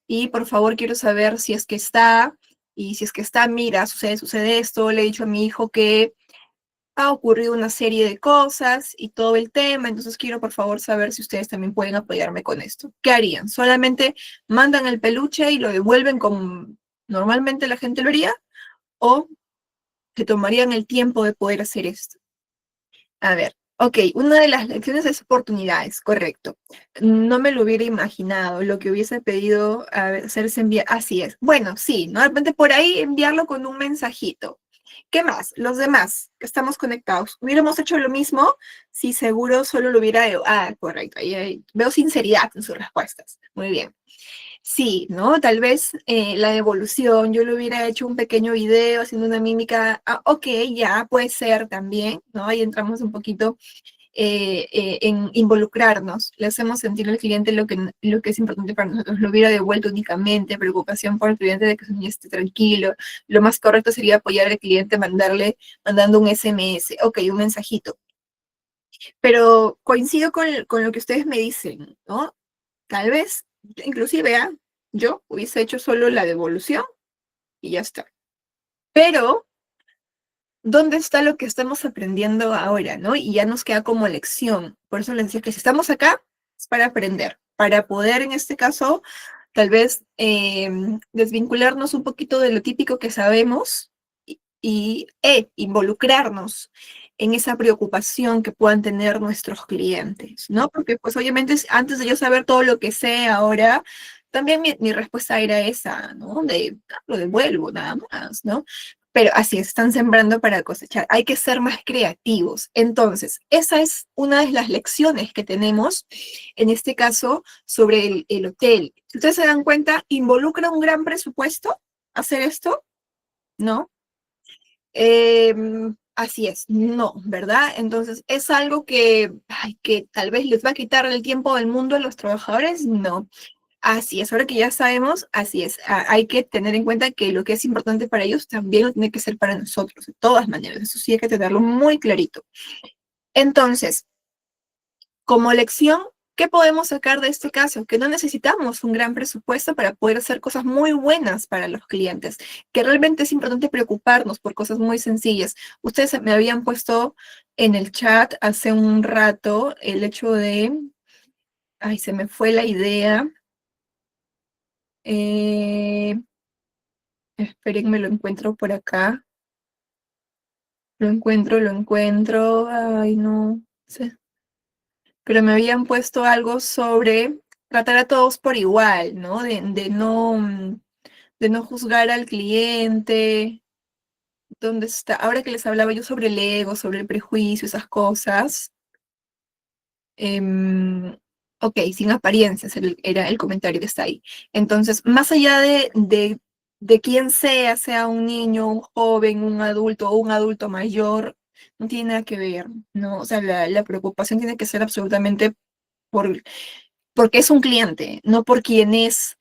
y por favor quiero saber si es que está, y si es que está, mira, sucede esto, le he dicho a mi hijo que ha ocurrido una serie de cosas y todo el tema, entonces quiero por favor saber si ustedes también pueden apoyarme con esto. ¿Qué harían? ¿Solamente mandan el peluche y lo devuelven como normalmente la gente lo haría? ¿O se tomarían el tiempo de poder hacer esto? A ver, ok, una de las lecciones es oportunidades, correcto. No me lo hubiera imaginado, lo que hubiese pedido hacerse enviar, así es. Bueno, sí, ¿no? De repente por ahí enviarlo con un mensajito. ¿Qué más? Los demás que estamos conectados, hubiéramos hecho lo mismo si seguro solo lo hubiera... correcto, ahí veo sinceridad en sus respuestas. Muy bien. Sí, ¿no? Tal vez la devolución, yo le hubiera hecho un pequeño video haciendo una mímica, ok, ya puede ser también, ¿no? Ahí entramos un poquito en involucrarnos, le hacemos sentir al cliente lo que es importante para nosotros, lo hubiera devuelto únicamente, preocupación por el cliente de que su niño esté tranquilo, lo más correcto sería apoyar al cliente mandando un SMS, ok, un mensajito. Pero coincido con lo que ustedes me dicen, ¿no? Tal vez, inclusive, yo hubiese hecho solo la devolución y ya está. Pero, ¿dónde está lo que estamos aprendiendo ahora, no? Y ya nos queda como lección. Por eso les decía que si estamos acá, es para aprender, para poder, en este caso, tal vez desvincularnos un poquito de lo típico que sabemos y involucrarnos en esa preocupación que puedan tener nuestros clientes, ¿no? Porque pues obviamente antes de yo saber todo lo que sé ahora, también mi respuesta era esa, ¿no? Lo devuelvo nada más, ¿no? Pero así es, están sembrando para cosechar. Hay que ser más creativos. Entonces, esa es una de las lecciones que tenemos, en este caso, sobre el hotel. Si ustedes se dan cuenta, ¿involucra un gran presupuesto hacer esto? ¿No? Así es, no, ¿verdad? Entonces, ¿es algo que tal vez les va a quitar el tiempo del mundo a los trabajadores? No. Así es, ahora que ya sabemos, así es. Hay que tener en cuenta que lo que es importante para ellos también lo tiene que ser para nosotros, de todas maneras. Eso sí hay que tenerlo muy clarito. Entonces, como lección, ¿qué podemos sacar de este caso? Que no necesitamos un gran presupuesto para poder hacer cosas muy buenas para los clientes, que realmente es importante preocuparnos por cosas muy sencillas. Ustedes me habían puesto en el chat hace un rato el hecho de, ay, se me fue la idea. Espérenme, lo encuentro por acá. Lo encuentro. Ay, no sé. Pero me habían puesto algo sobre tratar a todos por igual, ¿no? De no juzgar al cliente. ¿Dónde está? Ahora que les hablaba yo sobre el ego, sobre el prejuicio, esas cosas. Ok, sin apariencias era el comentario que está ahí. Entonces, más allá de quién sea un niño, un joven, un adulto o un adulto mayor, no tiene nada que ver, ¿no? O sea, la preocupación tiene que ser absolutamente por, porque es un cliente, no por quién es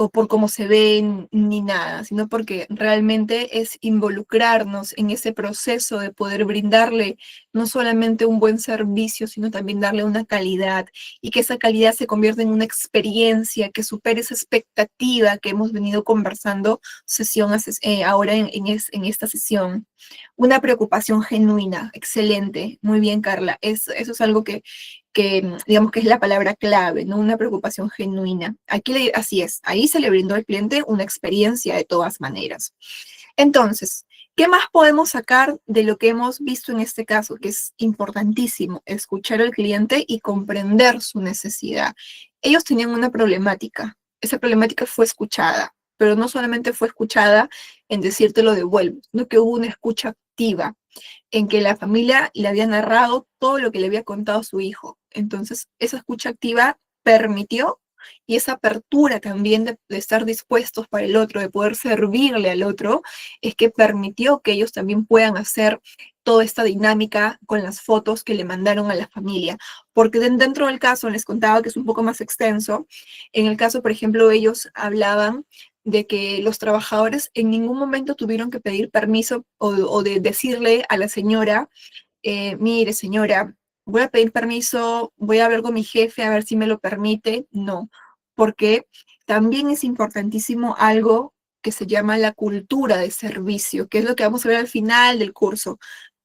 o por cómo se ven ni nada, sino porque realmente es involucrarnos en ese proceso de poder brindarle no solamente un buen servicio, sino también darle una calidad y que esa calidad se convierta en una experiencia que supere esa expectativa que hemos venido conversando ahora en esta sesión. Una preocupación genuina, excelente, muy bien, Carla. Eso es algo que digamos que es la palabra clave, ¿no? Una preocupación genuina. Así es, ahí se le brindó al cliente una experiencia de todas maneras. Entonces, ¿qué más podemos sacar de lo que hemos visto en este caso? Que es importantísimo, escuchar al cliente y comprender su necesidad. Ellos tenían una problemática, esa problemática fue escuchada, pero no solamente fue escuchada en decirte lo devuelvo, sino que hubo una escucha activa en que la familia le había narrado todo lo que le había contado su hijo. Entonces, esa escucha activa permitió y esa apertura también de estar dispuestos para el otro, de poder servirle al otro, es que permitió que ellos también puedan hacer toda esta dinámica con las fotos que le mandaron a la familia. Porque dentro del caso, les contaba que es un poco más extenso, en el caso, por ejemplo, ellos hablaban de que los trabajadores en ningún momento tuvieron que pedir permiso o de decirle a la señora, mire señora, voy a pedir permiso, voy a hablar con mi jefe a ver si me lo permite. No, porque también es importantísimo algo que se llama la cultura de servicio, que es lo que vamos a ver al final del curso.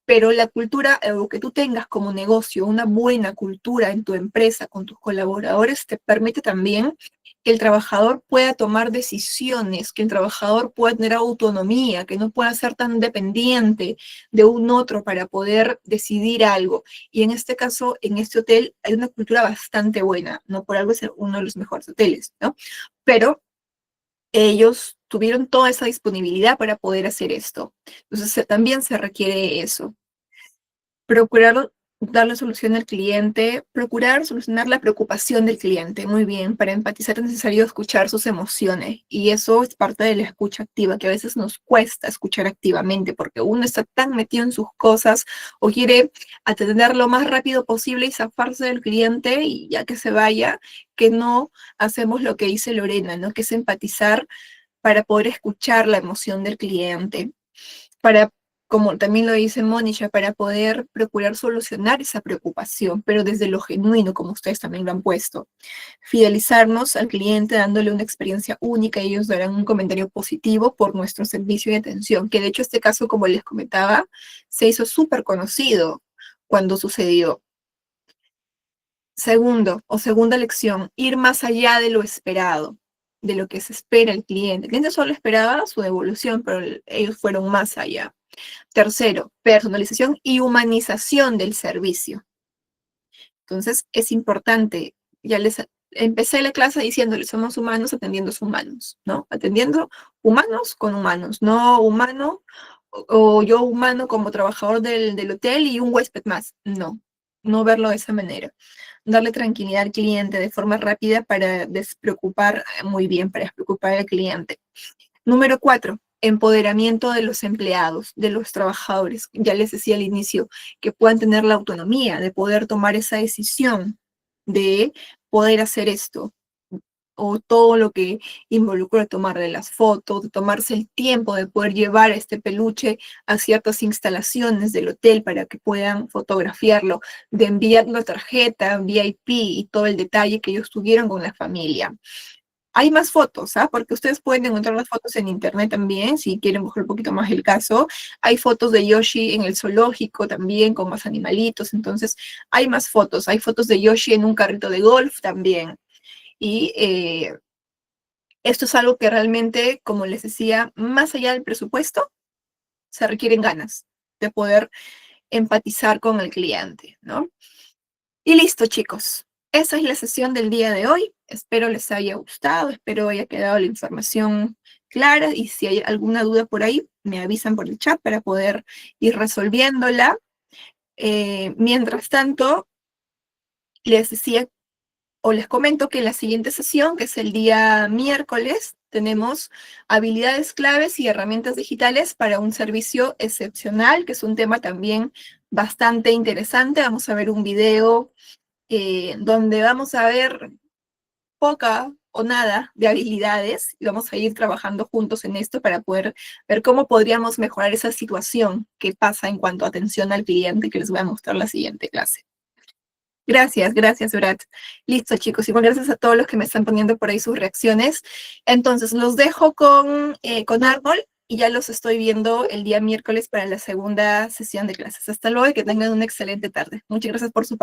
Pero la cultura, o que tú tengas como negocio, una buena cultura en tu empresa, con tus colaboradores, te permite también que el trabajador pueda tomar decisiones, que el trabajador pueda tener autonomía, que no pueda ser tan dependiente de un otro para poder decidir algo. Y en este caso, en este hotel, hay una cultura bastante buena, no por algo es uno de los mejores hoteles, ¿no? Pero ellos tuvieron toda esa disponibilidad para poder hacer esto. Entonces, también se requiere eso. Procurar darle solución al cliente, procurar solucionar la preocupación del cliente. Muy bien, para empatizar es necesario escuchar sus emociones y eso es parte de la escucha activa, que a veces nos cuesta escuchar activamente porque uno está tan metido en sus cosas o quiere atender lo más rápido posible y zafarse del cliente y ya que se vaya, que no hacemos lo que dice Lorena, ¿no? Que es empatizar para poder escuchar la emoción del cliente, para, como también lo dice Mónica, para poder procurar solucionar esa preocupación, pero desde lo genuino, como ustedes también lo han puesto. Fidelizarnos al cliente dándole una experiencia única, y ellos darán un comentario positivo por nuestro servicio y atención, que de hecho este caso, como les comentaba, se hizo súper conocido cuando sucedió. Segundo, o segunda lección, ir más allá de lo esperado, de lo que se espera el cliente. El cliente solo esperaba su devolución, pero ellos fueron más allá. Tercero, personalización y humanización del servicio. Entonces, es importante, ya les empecé la clase diciéndoles, somos humanos atendiendo a humanos, ¿no? Atendiendo humanos con humanos, no humano o yo humano como trabajador del hotel y un huésped más. No, no verlo de esa manera. Darle tranquilidad al cliente de forma rápida para despreocupar muy bien, para despreocupar al cliente. Número 4, empoderamiento de los empleados, de los trabajadores. Ya les decía al inicio, que puedan tener la autonomía de poder tomar esa decisión de poder hacer esto, o todo lo que involucra tomarle las fotos, de tomarse el tiempo de poder llevar este peluche a ciertas instalaciones del hotel para que puedan fotografiarlo, de enviar la tarjeta VIP y todo el detalle que ellos tuvieron con la familia. Hay más fotos, ¿ah? Porque ustedes pueden encontrar las fotos en internet también, si quieren buscar un poquito más el caso. Hay fotos de Yoshi en el zoológico también, con más animalitos, entonces hay más fotos. Hay fotos de Yoshi en un carrito de golf también. Y esto es algo que realmente, como les decía, más allá del presupuesto, se requieren ganas de poder empatizar con el cliente, ¿no? Y listo, chicos. Esa es la sesión del día de hoy. Espero les haya gustado, espero haya quedado la información clara y si hay alguna duda por ahí, me avisan por el chat para poder ir resolviéndola. Mientras tanto, les decía o les comento que la siguiente sesión, que es el día miércoles, tenemos habilidades claves y herramientas digitales para un servicio excepcional, que es un tema también bastante interesante. Vamos a ver un video donde vamos a ver poca o nada de habilidades y vamos a ir trabajando juntos en esto para poder ver cómo podríamos mejorar esa situación que pasa en cuanto a atención al cliente, que les voy a mostrar en la siguiente clase. Gracias, Brad. Listo, chicos. Igual gracias a todos los que me están poniendo por ahí sus reacciones. Entonces, los dejo con Arnold y ya los estoy viendo el día miércoles para la segunda sesión de clases. Hasta luego y que tengan una excelente tarde. Muchas gracias por su